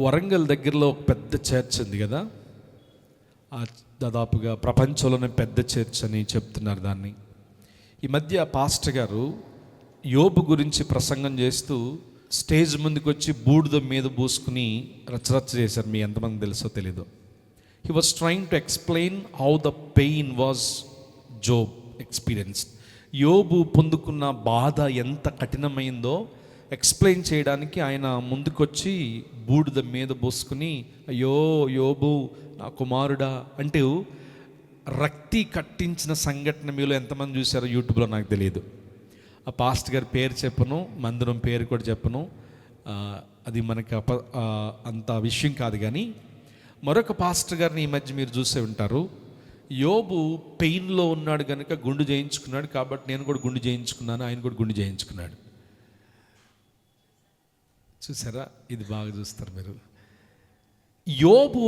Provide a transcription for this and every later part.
వరంగల్ దగ్గరలో ఒక పెద్ద చర్చ్ ఉంది కదా, దాదాపుగా ప్రపంచంలోనే పెద్ద చర్చ్ అని చెప్తున్నారు దాన్ని. ఈ మధ్య పాస్టర్ గారు యోబు గురించి ప్రసంగం చేస్తూ స్టేజ్ ముందుకు వచ్చి బూడిద మీద పూసుకుని రచ్చరచ్చ చేశారు. మీ ఎంతమంది తెలుసో తెలీదు. He was trying to explain how the pain was Job experienced. యోబు పొందుకున్న బాధ ఎంత కఠినమైందో ఎక్స్ప్లెయిన్ చేయడానికి ఆయన ముందుకొచ్చి బూడిద మీద పోసుకుని, అయ్యో యోబు నా కుమారుడా అంటూ రక్తి కట్టించిన సంఘటన మీలో ఎంతమంది చూశారో యూట్యూబ్లో నాకు తెలియదు. ఆ పాస్టర్ గారి పేరు చెప్పను, మందిరం పేరు కూడా చెప్పను, అది మనకి అంత విషయం కాదు. కానీ మరొక పాస్టర్ గారిని ఈ మధ్య మీరు చూసే ఉంటారు. యోబు పెయిన్లో ఉన్నాడు కనుక గుండు చేయించుకున్నాడు, కాబట్టి నేను కూడా గుండు చేయించుకున్నాను, ఆయన కూడా గుండు చేయించుకున్నాడు. చూసారా, ఇది బాగా చూస్తారు మీరు. యోబు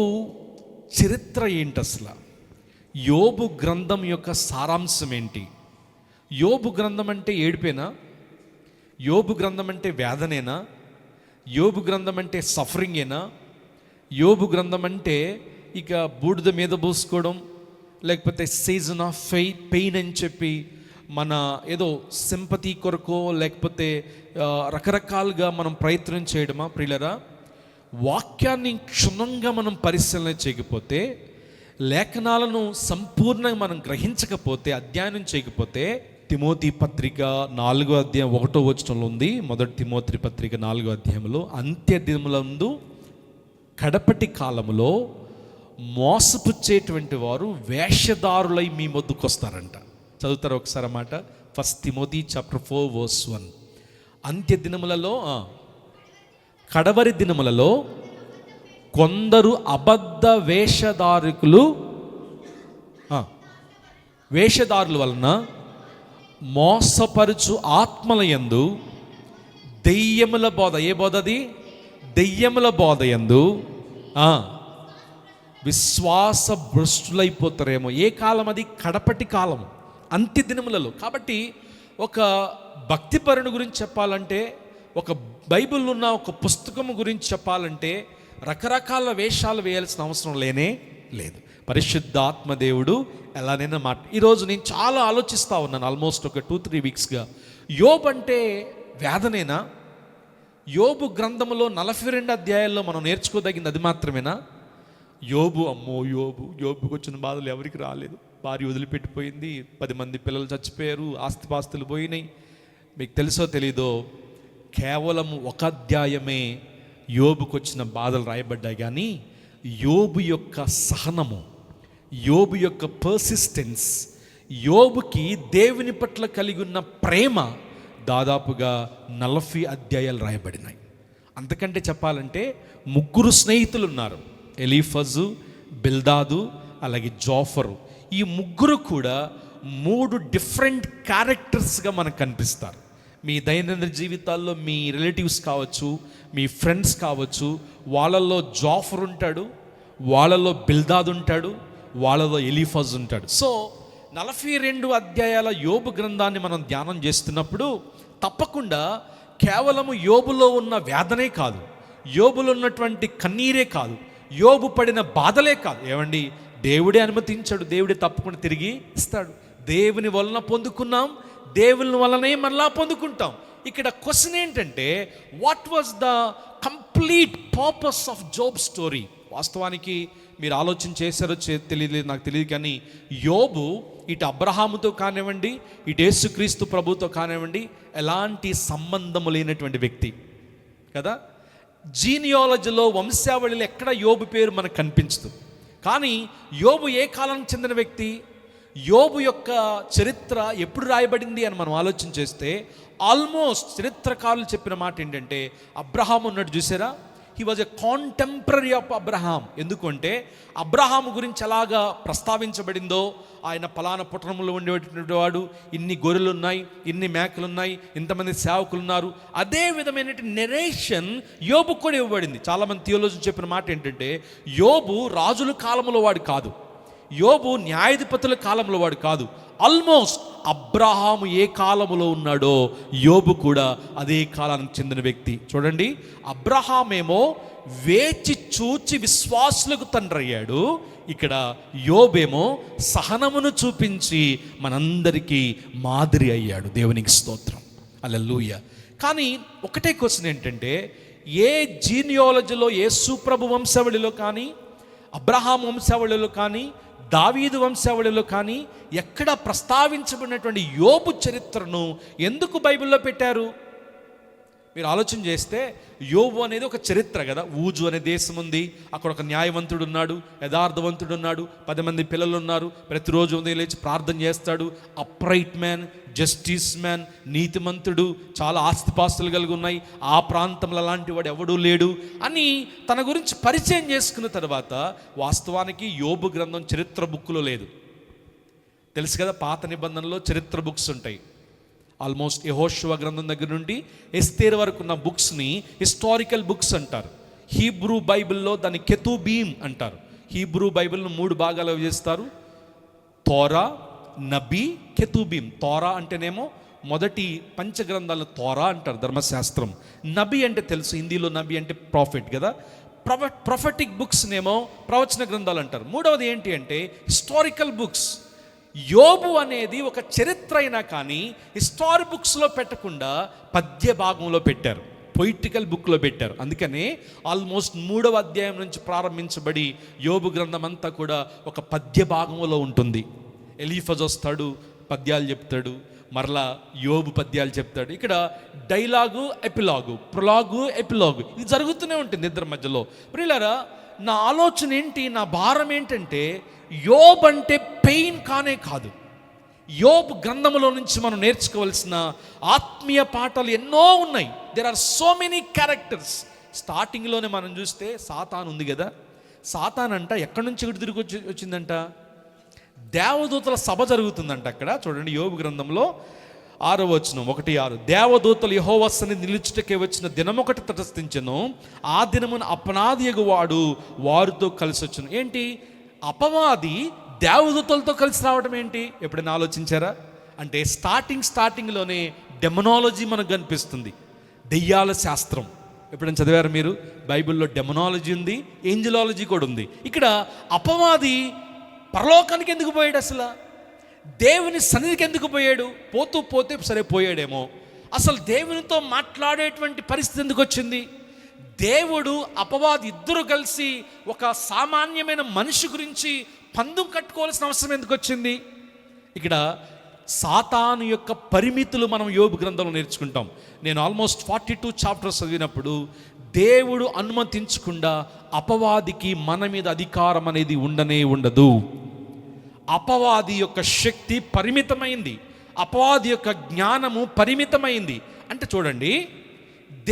చరిత్ర ఏంటి అసలు? యోబు గ్రంథం యొక్క సారాంశం ఏంటి? యోబు గ్రంథం అంటే ఏడుపేనా? యోబు గ్రంథం అంటే వేదనేనా? యోబు గ్రంథం అంటే సఫరింగేనా? యోబు గ్రంథం అంటే ఇక బూడిద మీద పూసుకోవడం, లేకపోతే సీజన్ ఆఫ్ పెయిన్ అని చెప్పి మన ఏదో సింపతి కొరకో లేకపోతే రకరకాలుగా మనం ప్రయత్నం చేయడమా? ప్రియులరా, వాక్యాన్ని క్షుణ్ణంగా మనం పరిశీలన చేయకపోతే, లేఖనాలను సంపూర్ణంగా మనం గ్రహించకపోతే, అధ్యయనం చేయకపోతే, తిమోతి పత్రిక 4వ అధ్యాయం 1వ వచనంలో ఉంది. మొదటి తిమోతి పత్రిక 4వ అధ్యాయంలో, అంత్య దినములందు కడపటి కాలములో మోసపుచ్చేటువంటి వారు వేషధారులై మీ వద్దకు వస్తారంట. చదువుతారు ఒకసారి అన్నమాట. 1 తిమోతి చాప్టర్ 4:1. అంత్య దినములలో, కడవరి దినములలో కొందరు అబద్ధ వేషధారుల వలన మోసపరుచు ఆత్మల యందు దెయ్యముల బోధ, ఏ బోధ అది? దెయ్యముల బోధ యందు విశ్వాస భ్రష్టులైపోతారేమో. ఏ కాలం అది? కడపటి కాలం, అంత్య దినములలో. కాబట్టి ఒక భక్తిపరుని గురించి చెప్పాలంటే, ఒక బైబిల్లో ఉన్న ఒక పుస్తకం గురించి చెప్పాలంటే రకరకాల వేషాలు వేయాల్సిన అవసరం లేనే లేదు. పరిశుద్ధాత్మ దేవుడు ఎలానైనా ఈరోజు నేను చాలా ఆలోచిస్తూ ఉన్నాను, ఆల్మోస్ట్ ఒక 2-3 వీక్స్గా. యోబు అంటే వేదనేనా? యోబు గ్రంథంలో 42 అధ్యాయాల్లో మనం నేర్చుకోదగింది అది మాత్రమేనా? యోబు, అమ్మో యోబుకి వచ్చిన బాధలు ఎవరికి రాలేదు. భార్య వదిలిపెట్టిపోయింది, 10 మంది పిల్లలు చచ్చిపోయారు, ఆస్తిపాస్తులు పోయినాయి. మీకు తెలుసో తెలీదో, కేవలం ఒక అధ్యాయమే యోబుకు వచ్చిన బాధలు రాయబడ్డాయి. కానీ యోబు యొక్క సహనము, యోబు యొక్క పర్సిస్టెన్స్, యోబుకి దేవుని పట్ల కలిగి ఉన్న ప్రేమ దాదాపుగా 40 అధ్యాయాలు రాయబడినాయి. అంతకంటే చెప్పాలంటే 3 స్నేహితులు ఉన్నారు, ఎలీఫజు, బిల్దాదు, అలాగే జోఫరు. ఈ 3 కూడా 3 డిఫరెంట్ క్యారెక్టర్స్గా మనకు కనిపిస్తారు. మీ దైనందిన జీవితాల్లో మీ రిలేటివ్స్ కావచ్చు, మీ ఫ్రెండ్స్ కావచ్చు, వాళ్ళల్లో జోఫర్ ఉంటాడు, వాళ్ళలో బిల్దాద్ ఉంటాడు, వాళ్ళలో ఎలీఫజ్ ఉంటాడు. సో 42 అధ్యాయాల యోబు గ్రంథాన్ని మనం ధ్యానం చేస్తున్నప్పుడు తప్పకుండా కేవలము యోబులో ఉన్న వేదనే కాదు, యోబులో ఉన్నటువంటి కన్నీరే కాదు, యోబు పడిన బాధలే కాదు. ఏమండి, దేవుడే అనుమతించాడు, దేవుడే తప్పకుండా తిరిగి ఇస్తాడు. దేవుని వలన పొందుకున్నాం, దేవుని వలనే మళ్ళా పొందుకుంటాం. ఇక్కడ క్వశ్చన్ ఏంటంటే, what was the complete purpose of Job story? వాస్తవానికి మీరు ఆలోచన చేశారో తెలియలేదు, నాకు తెలియదు. కానీ యోబు ఇటు అబ్రహాముతో కానివ్వండి, ఇటు యేసుక్రీస్తు ప్రభుతో కానివ్వండి, ఎలాంటి సంబంధము లేనటువంటి వ్యక్తి కదా. జీనియాలజీలో, వంశావళిలో ఎక్కడ యోబు పేరు మనకు కనిపించదు. కానీ యోబు ఏ కాలానికి చెందిన వ్యక్తి? యోబు యొక్క చరిత్ర ఎప్పుడు రాయబడింది అని మనం ఆలోచన చేస్తే, ఆల్మోస్ట్ చరిత్రకారులు చెప్పిన మాట ఏంటంటే, అబ్రహాం ఉన్నాడు చూసారా, he was a contemporary of Abraham. ఎందుకంటే అబ్రహాము గురించి ఎలాగా ప్రస్తావించబడిందో, ఆయన పలానా పట్టణంలో ఉండేటువంటి వాడు, ఇన్ని గొర్రెలు ఉన్నాయి, ఇన్ని మేకలు ఉన్నాయి, ఇంతమంది సేవకులు ఉన్నారు, అదే విధమైన నెరేషన్ యోబు కూడా ఇవ్వబడింది. చాలామంది థియోలజీ చెప్పిన మాట ఏంటంటే, యోబు రాజుల కాలంలో వాడు కాదు, యోబు న్యాయాధిపతుల కాలంలో వాడు కాదు. ఆల్మోస్ట్ అబ్రహాము ఏ కాలంలో ఉన్నాడో యోబు కూడా అదే కాలానికి చెందిన వ్యక్తి. చూడండి, అబ్రహామేమో వేచి చూచి విశ్వాసులకు తండ్రి అయ్యాడు. ఇక్కడ యోబేమో సహనమును చూపించి మనందరికీ మాదిరి అయ్యాడు. దేవునికి స్తోత్రం, హల్లెలూయా. కానీ ఒకటే క్వశ్చన్ ఏంటంటే, ఏ జీనియాలజీలో, యేసు ప్రభు వంశావళిలో కానీ, అబ్రహాం వంశావళిలో కానీ, దావీదు వంశావళిలో కానీ ఎక్కడ ప్రస్తావించబడినటువంటి యోబు చరిత్రను ఎందుకు బైబిల్లో పెట్టారు? మీరు ఆలోచన చేస్తే యోబు అనేది ఒక చరిత్ర కదా. ఊజు అనే దేశం ఉంది, అక్కడ ఒక న్యాయవంతుడు ఉన్నాడు, యథార్థవంతుడు ఉన్నాడు, 10 మంది పిల్లలు ఉన్నారు, ప్రతిరోజు ఉదయం లేచి ప్రార్థన చేస్తాడు, అప్రైట్ మ్యాన్, జస్టిస్ మ్యాన్, నీతిమంతుడు, చాలా ఆస్తిపాస్తులు కలిగి ఉన్నాయి, ఆ ప్రాంతంలో అలాంటి వాడు ఎవడూ లేడు అని తన గురించి పరిచయం చేసుకున్న తర్వాత, వాస్తవానికి యోబు గ్రంథం చరిత్ర బుక్లో లేదు. తెలుసు కదా, పాత నిబంధనలో చరిత్ర బుక్స్ ఉంటాయి. ఆల్మోస్ట్ యెహోషువ గ్రంథం దగ్గర నుండి ఎస్తేర్ వరకు ఉన్న బుక్స్ని హిస్టారికల్ బుక్స్ అంటారు. హీబ్రూ బైబిల్లో దాన్ని కెతూబీం అంటారు. హీబ్రూ బైబిల్ను 3 భాగాలు చేస్తారు: తోరా, నబీ, కెతూబీం. తోరా అంటేనేమో మొదటి పంచగ్రంథాలను తోరా అంటారు, ధర్మశాస్త్రం. నబీ అంటే తెలుసు, హిందీలో నబీ అంటే ప్రాఫిట్ కదా. ప్రొఫెటిక్ బుక్స్ నేమో ప్రవచన గ్రంథాలు అంటారు. మూడవది ఏంటి అంటే హిస్టారికల్ బుక్స్. యోబు అనేది ఒక చరిత్ర అయినా కానీ హిస్టారీ బుక్స్లో పెట్టకుండా పద్య భాగంలో పెట్టారు, పొయిటికల్ బుక్లో పెట్టారు. అందుకనే ఆల్మోస్ట్ 3వ అధ్యాయం నుంచి ప్రారంభించబడి యోబు గ్రంథం అంతా కూడా ఒక పద్య భాగంలో ఉంటుంది. ఎలీఫజ్ వస్తాడు, పద్యాలు చెప్తాడు, మరలా యోబు పద్యాలు చెప్తాడు. ఇక్కడ డైలాగు, ఎపిలాగు, ప్రొలాగు, ఎపిలాగు, ఇది జరుగుతూనే ఉంటుంది ఇద్దరి మధ్యలో. ప్రియులారా, నా ఆలోచన ఏంటి, నా భారం ఏంటంటే, యోబ్ అంటే పెయిన్ కానే కాదు. యోబ్ గ్రంథంలో నుంచి మనం నేర్చుకోవాల్సిన ఆత్మీయ పాఠాలు ఎన్నో ఉన్నాయి. There are so many characters. స్టార్టింగ్లోనే మనం చూస్తే సాతాన్ ఉంది కదా. సాతాన్ అంట ఎక్కడి నుంచి ఇక్కడ తిరిగి వచ్చిందంట? దేవదూతల సభ జరుగుతుందంట అక్కడ. చూడండి, యోబు గ్రంథంలో 6వ వచనం, 1:6. దేవదూతలు యెహోవా సన్నిధిని నిలుచుటకే వచ్చిన దినమొకటి తటస్థించెను, ఆ దినమున అపవాది యెగవాడు వారితో కలిసి వచ్చును. ఏంటి, అపవాది దేవదూతలతో కలిసి రావడం ఏంటి? ఎప్పుడైనా ఆలోచించారా? అంటే స్టార్టింగ్లోనే డెమనాలజీ మనకు కనిపిస్తుంది, దెయ్యాల శాస్త్రం. ఎప్పుడైనా చదివారు మీరు? బైబిల్లో డెమనాలజీ ఉంది, ఏంజలాలజీ కూడా ఉంది. ఇక్కడ అపవాది పరలోకానికి ఎందుకు పోయాడు? అసలు దేవుని సన్నిధికి ఎందుకు పోయాడు? పోతే సరే పోయాడేమో. అసలు దేవునితో మాట్లాడేటువంటి పరిస్థితి ఎందుకు వచ్చింది? దేవుడు, అపవాది ఇద్దరు కలిసి ఒక సామాన్యమైన మనిషి గురించి పందెం కట్టుకోవాల్సిన అవసరం ఎందుకు వచ్చింది? ఇక్కడ సాతాను యొక్క పరిమితులు మనం యోబు గ్రంథంలో నేర్చుకుంటాం. నేను ఆల్మోస్ట్ 42 చాప్టర్స్ చదివినప్పుడు దేవుడు అనుమతించకుండా అపవాదికి మన మీద అధికారం అనేది ఉండదు. అపవాది యొక్క శక్తి పరిమితమైంది, అపవాది యొక్క జ్ఞానము పరిమితమైంది. అంటే చూడండి,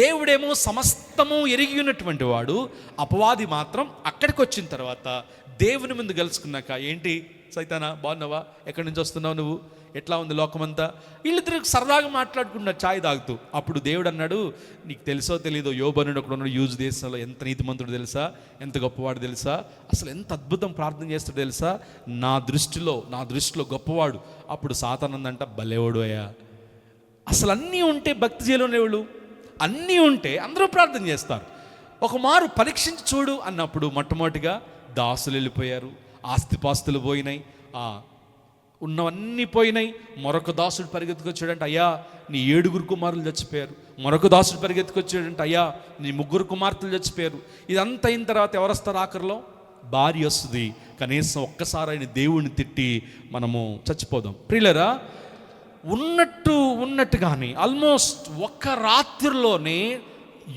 దేవుడేమో సమస్తము ఎరిగి ఉన్నటువంటి వాడు, అపవాది మాత్రం అక్కడికి వచ్చిన తర్వాత దేవుని ముందు కలుసుకున్నాక, ఏంటి సైతానా, బాగున్నావా, ఎక్కడి నుంచి వస్తున్నావు, నువ్వు ఎట్లా ఉంది లోకమంతా, వీళ్ళిద్దరు సరదాగా మాట్లాడుకున్నారు ఛాయ్ తాగుతూ. అప్పుడు దేవుడు అన్నాడు, నీకు తెలుసో తెలీదో, యోబు అని ఒకడు ఉన్నాడు యూజ్ దేశంలో, ఎంత నీతిమంతుడు తెలుసా, ఎంత గొప్పవాడు తెలుసా, అసలు ఎంత అద్భుతం ప్రార్థన చేస్తాడు తెలుసా, నా దృష్టిలో గొప్పవాడు. అప్పుడు సాతాను అందంట, భలేవాడు అయ్యా, అసలు అన్నీ ఉంటే భక్తి చేయలేనివాళ్ళు, అన్నీ ఉంటే అందరూ ప్రార్థన చేస్తారు, ఒక మారు పరీక్షించి చూడు అన్నప్పుడు మొట్టమొదటిగా దాసులు వెళ్ళిపోయారు, ఆస్తిపాస్తులు పోయినాయి, ఉన్నవన్నీ పోయినాయి. మరొక దాసుడు పరిగెత్తుకొచ్చాడంటే, అయ్యా నీ 7 కుమారులు చచ్చిపోయారు. మరొక దాసుడు పరిగెత్తుకొచ్చాడంటే, అయ్యా నీ 3 కుమార్తెలు చచ్చిపోయారు. ఇదంతా అయిన తర్వాత ఎవరు వస్తారు? ఆఖరిలో భార్య వస్తుంది. కనీసం ఒక్కసారి ఆయన దేవుడిని తిట్టి మనము చచ్చిపోదాం. ప్రియులరా, ఉన్నట్టుగానే ఆల్మోస్ట్ ఒక్క రాత్రిలోనే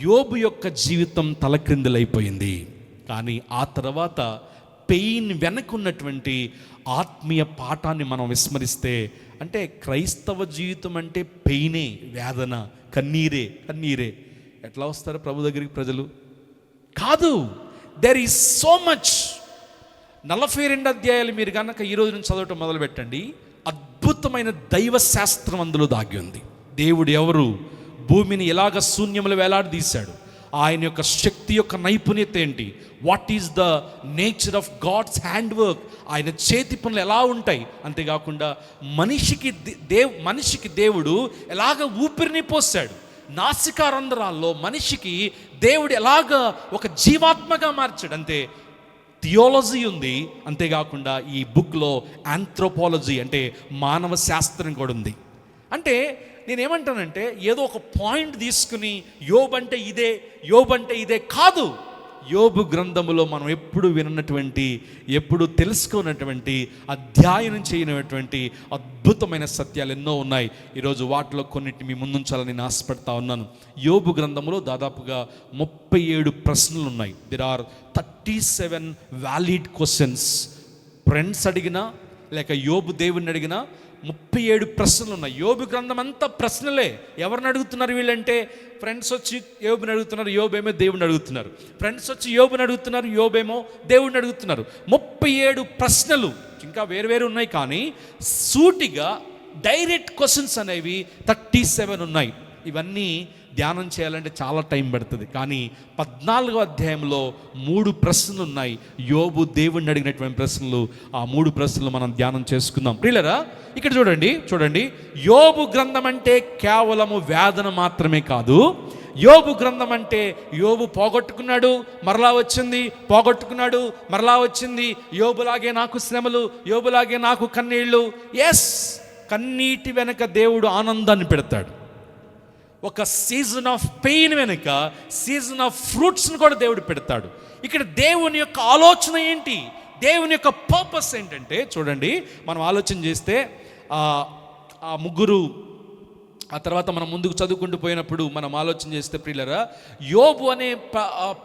యోబు యొక్క జీవితం తలక్రిందులైపోయింది. కానీ ఆ తర్వాత పెయిన్ వెనకున్నటువంటి ఆత్మీయ పాఠాన్ని మనం విస్మరిస్తే, అంటే క్రైస్తవ జీవితం అంటే పెయినే, వేదన, కన్నీరే. ఎట్లా వస్తారు ప్రభు దగ్గరికి ప్రజలు? కాదు, దెర్ ఈజ్ సో మచ్. 42 అధ్యాయాలు మీరు కనుక ఈరోజు నుంచి చదవటం మొదలు పెట్టండి, అద్భుతమైన దైవ శాస్త్రం అందులో దాగి ఉంది. దేవుడు ఎవరు, భూమిని ఎలాగ శూన్యములు వేలాడదీశాడు, ఆయన యొక్క శక్తి యొక్క నైపుణ్యత ఏంటి, what is the nature of God's hand work, ఆయన చేతి పనులు ఎలా ఉంటాయి. అంతేకాకుండా మనిషికి దేవుడు ఎలాగ ఊపిరిని పోసాడు, నాసికా రంధ్రాల్లో మనిషికి దేవుడు ఎలాగా ఒక జీవాత్మగా మార్చాడు. అంతే థియాలజీ ఉంది, అంతేకాకుండా ఈ బుక్లో ఆంథ్రోపాలజీ అంటే మానవ శాస్త్రం కూడా ఉంది. అంటే నేనేమంటానంటే ఏదో ఒక పాయింట్ తీసుకుని యోబు అంటే ఇదే కాదు. యోబు గ్రంథములో మనం ఎప్పుడు విన్నటువంటి, ఎప్పుడు తెలుసుకున్నటువంటి, అధ్యయనం చేయనటువంటి అద్భుతమైన సత్యాలు ఎన్నో ఉన్నాయి. ఈరోజు వాటిలో కొన్నిటిని మీ ముందుంచాలని నేను ఆశపడతా ఉన్నాను. యోబు గ్రంథంలో దాదాపుగా 37 ప్రశ్నలు ఉన్నాయి. There are 37 valid questions. Friends అడిగినా లేక యోబు దేవుని అడిగినా 37 ప్రశ్నలు ఉన్నాయి. యోబు గ్రంథం అంతా ప్రశ్నలే. ఎవరిని అడుగుతున్నారు వీళ్ళంటే, ఫ్రెండ్స్ వచ్చి యోబుని అడుగుతున్నారు, యోబేమో దేవుని అడుగుతున్నారు. ఫ్రెండ్స్ వచ్చి యోబుని అడుగుతున్నారు, యోబేమో దేవుడిని అడుగుతున్నారు. 37 ప్రశ్నలు. ఇంకా వేరు ఉన్నాయి, కానీ సూటిగా డైరెక్ట్ క్వశ్చన్స్ అనేవి 37 ఉన్నాయి. ఇవన్నీ ధ్యానం చేయాలంటే చాలా టైం పడుతుంది. కానీ 14వ అధ్యాయంలో 3 ప్రశ్నలు ఉన్నాయి. యోబు దేవుణ్ణి అడిగినటువంటి ప్రశ్నలు. ఆ 3 ప్రశ్నలు మనం ధ్యానం చేసుకుందాం. ప్రియులరా, ఇక్కడ చూడండి. యోబు గ్రంథం అంటే కేవలము వేదన మాత్రమే కాదు. యోబు గ్రంథం అంటే యోబు పోగొట్టుకున్నాడు, మరలా వచ్చింది, పోగొట్టుకున్నాడు, మరలా వచ్చింది. యోబులాగే నాకు శ్రమలు, యోబులాగే నాకు కన్నీళ్ళు. ఎస్, కన్నీటి వెనక దేవుడు ఆనందాన్ని పెడతాడు. ఒక సీజన్ ఆఫ్ పెయిన్ వెనుక సీజన్ ఆఫ్ ఫ్రూట్స్ని కూడా దేవుడు పెడతాడు. ఇక్కడ దేవుని యొక్క ఆలోచన ఏంటి, దేవుని యొక్క పర్పస్ ఏంటంటే, చూడండి, మనం ఆలోచన చేస్తే ఆ ముగ్గురు, ఆ తర్వాత మనం ముందుకు చదువుకుంటూ పోయినప్పుడు మనం ఆలోచన చేస్తే ప్రియులరా, యోబు అనే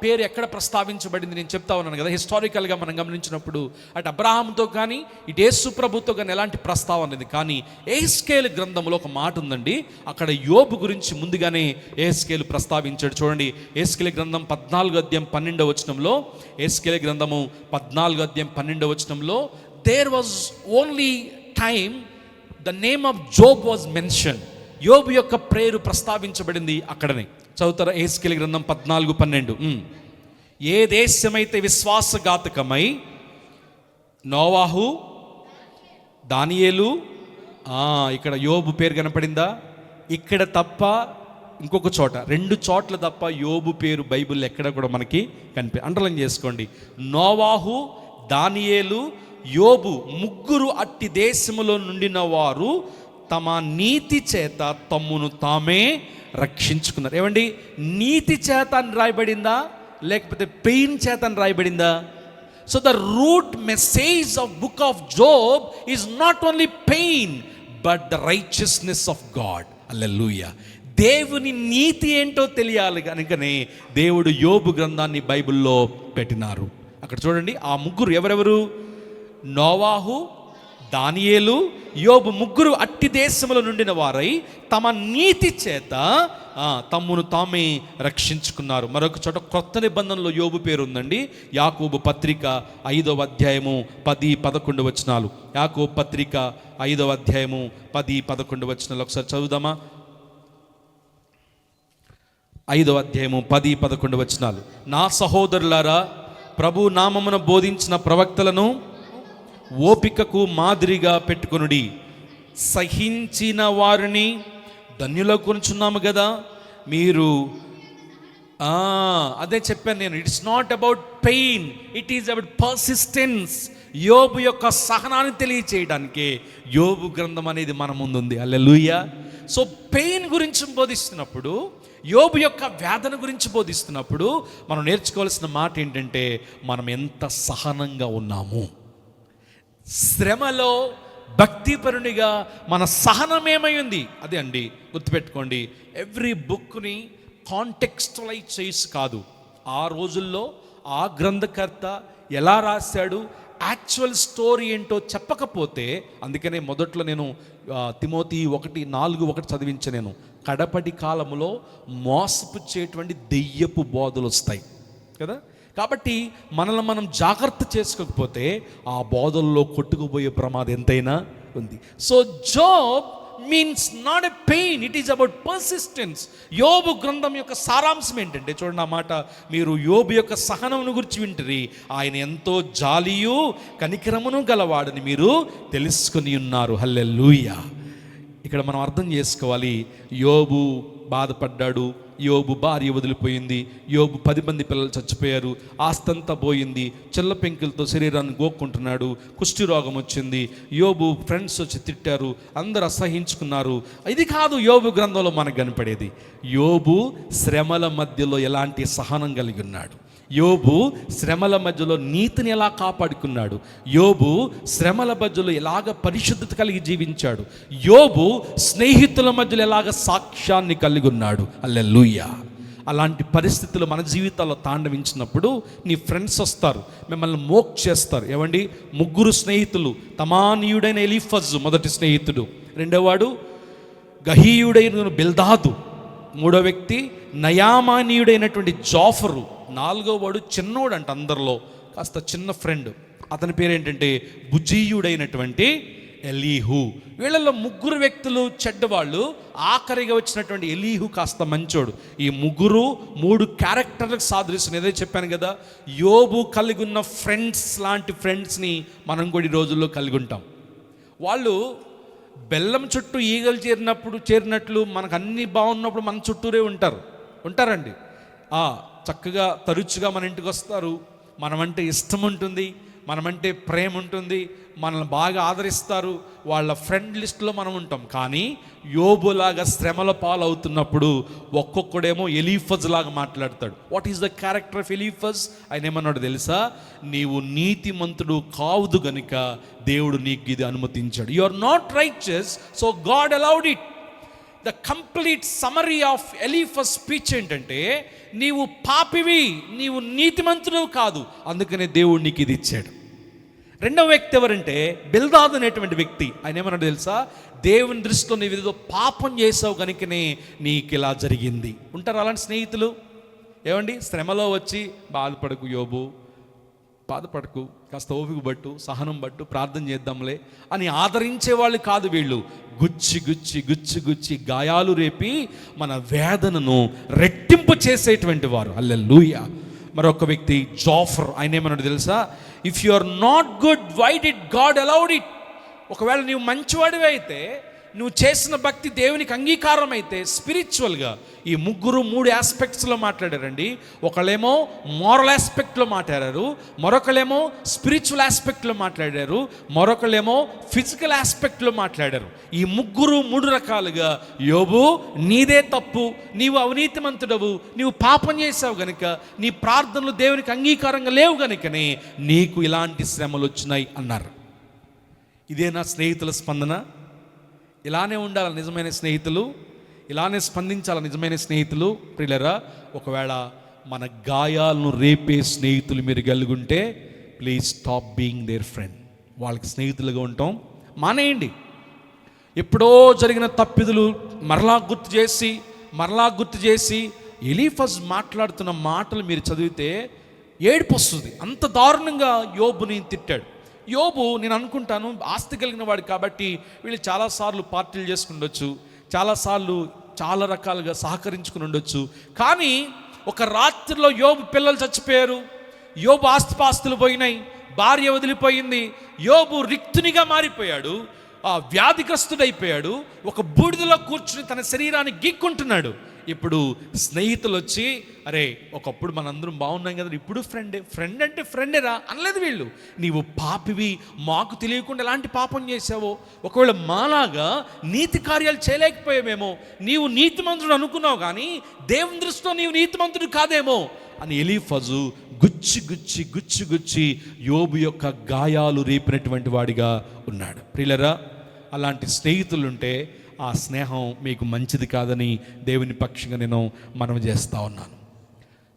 పేరు ఎక్కడ ప్రస్తావించబడింది నేను చెప్తా ఉన్నాను కదా. హిస్టారికల్గా మనం గమనించినప్పుడు అటు అబ్రహాంతో కానీ ఇటు యేసు ప్రభుతో కానీ ఎలాంటి ప్రస్తావన లేదు. కానీ యెహెజ్కేలు గ్రంథంలో ఒక మాట ఉందండి. అక్కడ యోబు గురించి ముందుగానే యెహెజ్కేలు ప్రస్తావించాడు. చూడండి, యెహెజ్కేలు గ్రంథం 14వ అధ్యాయం 12వ వచనంలో, యెహెజ్కేలు గ్రంథము 14వ అధ్యాయం 12వ వచనంలో, there was only time the name of Job was mention. యోబు యొక్క పేరు ప్రస్తావించబడింది అక్కడనే. చదువుతారా? యెహెజ్కేలు గ్రంథం 14:12. ఏ దేశమైతే విశ్వాసఘాతకమై నోవాహు, దానియేలు, ఇక్కడ యోబు పేరు కనపడిందా? ఇక్కడ తప్ప ఇంకొక చోట, 2 చోట్ల తప్ప యోబు పేరు బైబిల్ ఎక్కడ కూడా మనకి అండర్లైన్ చేసుకోండి. నోవాహు, దానియేలు, యోబు ముగ్గురు అట్టి దేశములో నుండిన వారు తమ నీతి చేత తమ్మును తామే రక్షించుకున్నారు. ఏమండి, నీతి చేత అని రాయబడిందా లేకపోతే పెయిన్ చేత అని రాయబడిందా? So the root message of book of Job is not only pain but the righteousness of God. Hallelujah. దేవుని నీతి ఏంటో తెలియాలి కనుకనే దేవుడు యోబు గ్రంథాన్ని బైబిల్లో పెట్టినారు. అక్కడ చూడండి, ఆ ముగ్గురు ఎవరెవరు? నోవాహు, దానియేలు, యోబు ముగ్గురు అట్టి దేశముల నుండిన వారై తమ నీతి చేత తమ్మును తామే రక్షించుకున్నారు. మరొక చోట క్రొత్త నిబంధనలో యోబు పేరు ఉందండి. యాకోబు పత్రిక 5వ అధ్యాయము 10-11 వచనాలు. యాకోబు పత్రిక 5వ అధ్యాయము 10-11 వచనాలు ఒకసారి చదువుదామా? 5వ అధ్యాయము 10-11 వచనాలు. నా సహోదరులారా, ప్రభు నామమున బోధించిన ప్రవక్తలను ఓపికకు మాదిరిగా పెట్టుకొనుడి. సహించిన వారిని ధన్యులకు కొనుచున్నాము కదా. మీరు అదే చెప్పాను నేను. It's not about pain, it is about persistence. యోబు యొక్క సహనాన్ని తెలియచేయడానికే యోబు గ్రంథం అనేది మన ముందుంది. హల్లెలూయా. సో పెయిన్ గురించి బోధిస్తున్నప్పుడు, యోబు యొక్క వేదన గురించి బోధిస్తున్నప్పుడు మనం నేర్చుకోవాల్సిన మాట ఏంటంటే, మనం ఎంత సహనంగా ఉన్నాము. శ్రమలో భక్తిపరునిగా మన సహనం ఏమైంది? అదే అండి, గుర్తుపెట్టుకోండి. ఎవ్రీ బుక్ని కాంటెక్స్టువలైజ్ చేసి కాదు, ఆ రోజుల్లో ఆ గ్రంథకర్త ఎలా రాశాడు, యాక్చువల్ స్టోరీ ఏంటో చెప్పకపోతే, అందుకనే మొదట్లో నేను తిమోతి 1:4 చదివించే, నేను కడపటి కాలంలో మోసపు చేయటువంటి దెయ్యపు బోధలు వస్తాయి కదా. కాబట్టి మనల్ని మనం జాగ్రత్త చేసుకోకపోతే ఆ బోధల్లో కొట్టుకుపోయే ప్రమాదం ఎంతైనా ఉంది. So Job means not a pain, it is about persistence. యోబు గ్రంథం యొక్క సారాంశం ఏంటంటే, చూడండి ఆ మాట, మీరు యోబు యొక్క సహనమును గురించి వింటిరి. ఆయన ఎంతో జాలియు కనికరమును గలవాడని మీరు తెలుసుకొని ఉన్నారు. హల్లెలూయా. ఇక్కడ మనం అర్థం చేసుకోవాలి, యోబు బాధపడ్డాడు, యోబు భార్య వదిలిపోయింది, యోబు 10 మంది పిల్లలు చచ్చిపోయారు, ఆస్తంతా పోయింది, చిల్ల పెంకులతో శరీరాన్ని గోక్కుంటున్నాడు, కుష్టి రోగం వచ్చింది, యోబు ఫ్రెండ్స్ వచ్చి తిట్టారు, అందరూ అసహించుకున్నారు. ఇది కాదు యోబు గ్రంథంలో మనకు కనపడేది. యోబు శ్రమల మధ్యలో ఎలాంటి సహనం కలిగి ఉన్నాడు, యోబు శ్రమల మధ్యలో నీతిని ఎలా కాపాడుకున్నాడు, యోబు శ్రమల మధ్యలో ఎలాగ పరిశుద్ధత కలిగి జీవించాడు, యోబు స్నేహితుల మధ్యలో ఎలాగ సాక్ష్యాన్ని కలిగి ఉన్నాడు. హల్లెలూయా. అలాంటి పరిస్థితులు మన జీవితాల్లో తాండవించినప్పుడు నీ ఫ్రెండ్స్ వస్తారు, మిమ్మల్ని మోక్ చేస్తారు. ఏమండి, 3 స్నేహితులు, తమానీయుడైన ఎలీఫజు మొదటి స్నేహితుడు, రెండోవాడు గహీయుడైన బిల్దాదు, మూడో వ్యక్తి నయామానీయుడైనటువంటి జోఫరు, 4వ వాడు చిన్నోడు అంట, అందరిలో కాస్త చిన్న ఫ్రెండ్, అతని పేరు ఏంటంటే బుజీయుడైనటువంటి ఎలీహు. వీళ్ళలో 3 వ్యక్తులు చెడ్డవాళ్ళు, ఆఖరిగా వచ్చినటువంటి ఎలీహు కాస్త మంచోడు. ఈ 3 క్యారెక్టర్లకు సాదృశ్యం. ఏదో చెప్పాను కదా, యోబు కలిగి ఉన్న ఫ్రెండ్స్ లాంటి ఫ్రెండ్స్ని మనం కూడా ఈ రోజుల్లో కలిగి ఉంటాం. వాళ్ళు బెల్లం చుట్టూ ఈగలు చేరినట్లు మనకు అన్నీ బాగున్నప్పుడు మన చుట్టూరే ఉంటారండి. చక్కగా తరచుగా మన ఇంటికి వస్తారు, మనమంటే ఇష్టం ఉంటుంది, మనమంటే ప్రేమ ఉంటుంది, మనల్ని బాగా ఆదరిస్తారు, వాళ్ళ ఫ్రెండ్ లిస్ట్లో మనం ఉంటాం. కానీ యోబులాగా శ్రమల పాలవుతున్నప్పుడు ఒక్కొక్కడేమో ఎలీఫజ్ లాగా మాట్లాడతాడు. What is the character of Eliphaz? ఆయన ఏమన్నాడు తెలుసా? నీవు నీతిమంతుడు కావుదు గనుక దేవుడు నీకు ఇది అనుమతించాడు. You are not righteous, so God allowed it. The complete summary of Eliphaz speech ఏంటంటే, నీవు పాపివి, నీవు నీతిమంతుడు కాదు, అందుకనే దేవుడు నీకు ఇది ఇచ్చాడు. రెండవ వ్యక్తి ఎవరంటే బిల్దాదు అనేటువంటి వ్యక్తి. ఆయన ఏమన్నాడు తెలుసా? దేవుని దృష్టిలో నీవు ఏదో పాపం చేసావు కనుకనే నీకు ఇలా జరిగింది. ఉంటారు అలాంటి స్నేహితులు. ఏమండి, శ్రమలో వచ్చి బాధపడకు యోబు, బాధపడకు, కాస్త ఓపిక పట్టు, సహనం పట్టు, ప్రార్థన చేద్దాంలే అని ఆదరించే వాళ్ళు కాదు వీళ్ళు. గుచ్చి గుచ్చి గుచ్చి గుచ్చి గాయాలు రేపి మన వేదనను రెట్టింపు చేసేటువంటి వారు. హల్లెలూయా. మరొక వ్యక్తి జోఫర్. ఆయన ఏమన్నాడు తెలుసా? If you are not good, why did God allowed it? ఒకవేళ నీవు మంచివాడివి అయితే, నువ్వు చేసిన భక్తి దేవునికి అంగీకారం అయితే, స్పిరిచువల్గా ఈ 3 ఆస్పెక్ట్స్లో మాట్లాడారండి. ఒకళ్ళేమో మోరల్ ఆస్పెక్ట్లో మాట్లాడారు, మరొకళ్ళేమో స్పిరిచువల్ ఆస్పెక్ట్లో మాట్లాడారు, మరొకళ్ళేమో ఫిజికల్ ఆస్పెక్ట్లో మాట్లాడారు. ఈ 3 రకాలుగా యోబు నీదే తప్పు, నీవు అవినీతిమంతుడవు, నీవు పాపం చేసావు గనుక, నీ ప్రార్థనలు దేవునికి అంగీకారంగా లేవు గనుకనే నీకు ఇలాంటి శ్రమలు వచ్చినాయి అన్నారు. ఇదే నా స్నేహితుల స్పందన. ఇలానే ఉండాలి నిజమైన స్నేహితులు, ఇలానే స్పందించాలి నిజమైన స్నేహితులు. ప్రియులరా, ఒకవేళ మన గాయాలను రేపే స్నేహితులు మీరు కలిగుంటే, please stop being there friend. వాళ్ళకి స్నేహితులుగా ఉంటాం మానేయండి. ఎప్పుడో జరిగిన తప్పిదులు మరలా గుర్తు చేసి ఎలీఫజ్ మాట్లాడుతున్న మాటలు మీరు చదివితే ఏడుపు వస్తుంది. అంత దారుణంగా యోబుని తిట్టాడు. యోబు, నేను అనుకుంటాను, ఆస్తి కలిగిన వాడు కాబట్టి వీళ్ళు చాలాసార్లు పార్టీలు చేసుకుని ఉండొచ్చు, చాలాసార్లు చాలా రకాలుగా సహకరించుకుని ఉండొచ్చు. కానీ ఒక రాత్రిలో యోబు పిల్లలు చచ్చిపోయారు, యోబు ఆస్తిపాస్తులు పోయినాయి, భార్య వదిలిపోయింది, యోబు రిక్తునిగా మారిపోయాడు, వ్యాధిగ్రస్తుడైపోయాడు, ఒక బూడిదలో కూర్చుని తన శరీరాన్ని గీక్కుంటున్నాడు. ఇప్పుడు స్నేహితులు వచ్చి, అరే ఒకప్పుడు మనందరం బాగున్నాం కదా, ఇప్పుడు ఫ్రెండ్ అంటే ఫ్రెండేరా అనలేదు వీళ్ళు. నీవు పాపివి, మాకు తెలియకుండా ఎలాంటి పాపం చేసావో, ఒకవేళ మాలాగా నీతి కార్యాలు చేయలేకపోయామేమో, నీవు నీతిమంతుడు అనుకున్నావు కానీ దేవుని దృష్టిలో నీవు నీతిమంతుడు కాదేమో అని ఎలీఫజు గుచ్చి యోబు యొక్క గాయాలు రేపినటువంటి వాడిగా ఉన్నాడు. ప్రియులరా, అలాంటి స్నేహితులుంటే ఆ స్నేహం మీకు మంచిది కాదని దేవుని పక్షంగా నేను మనవి చేస్తూ ఉన్నాను.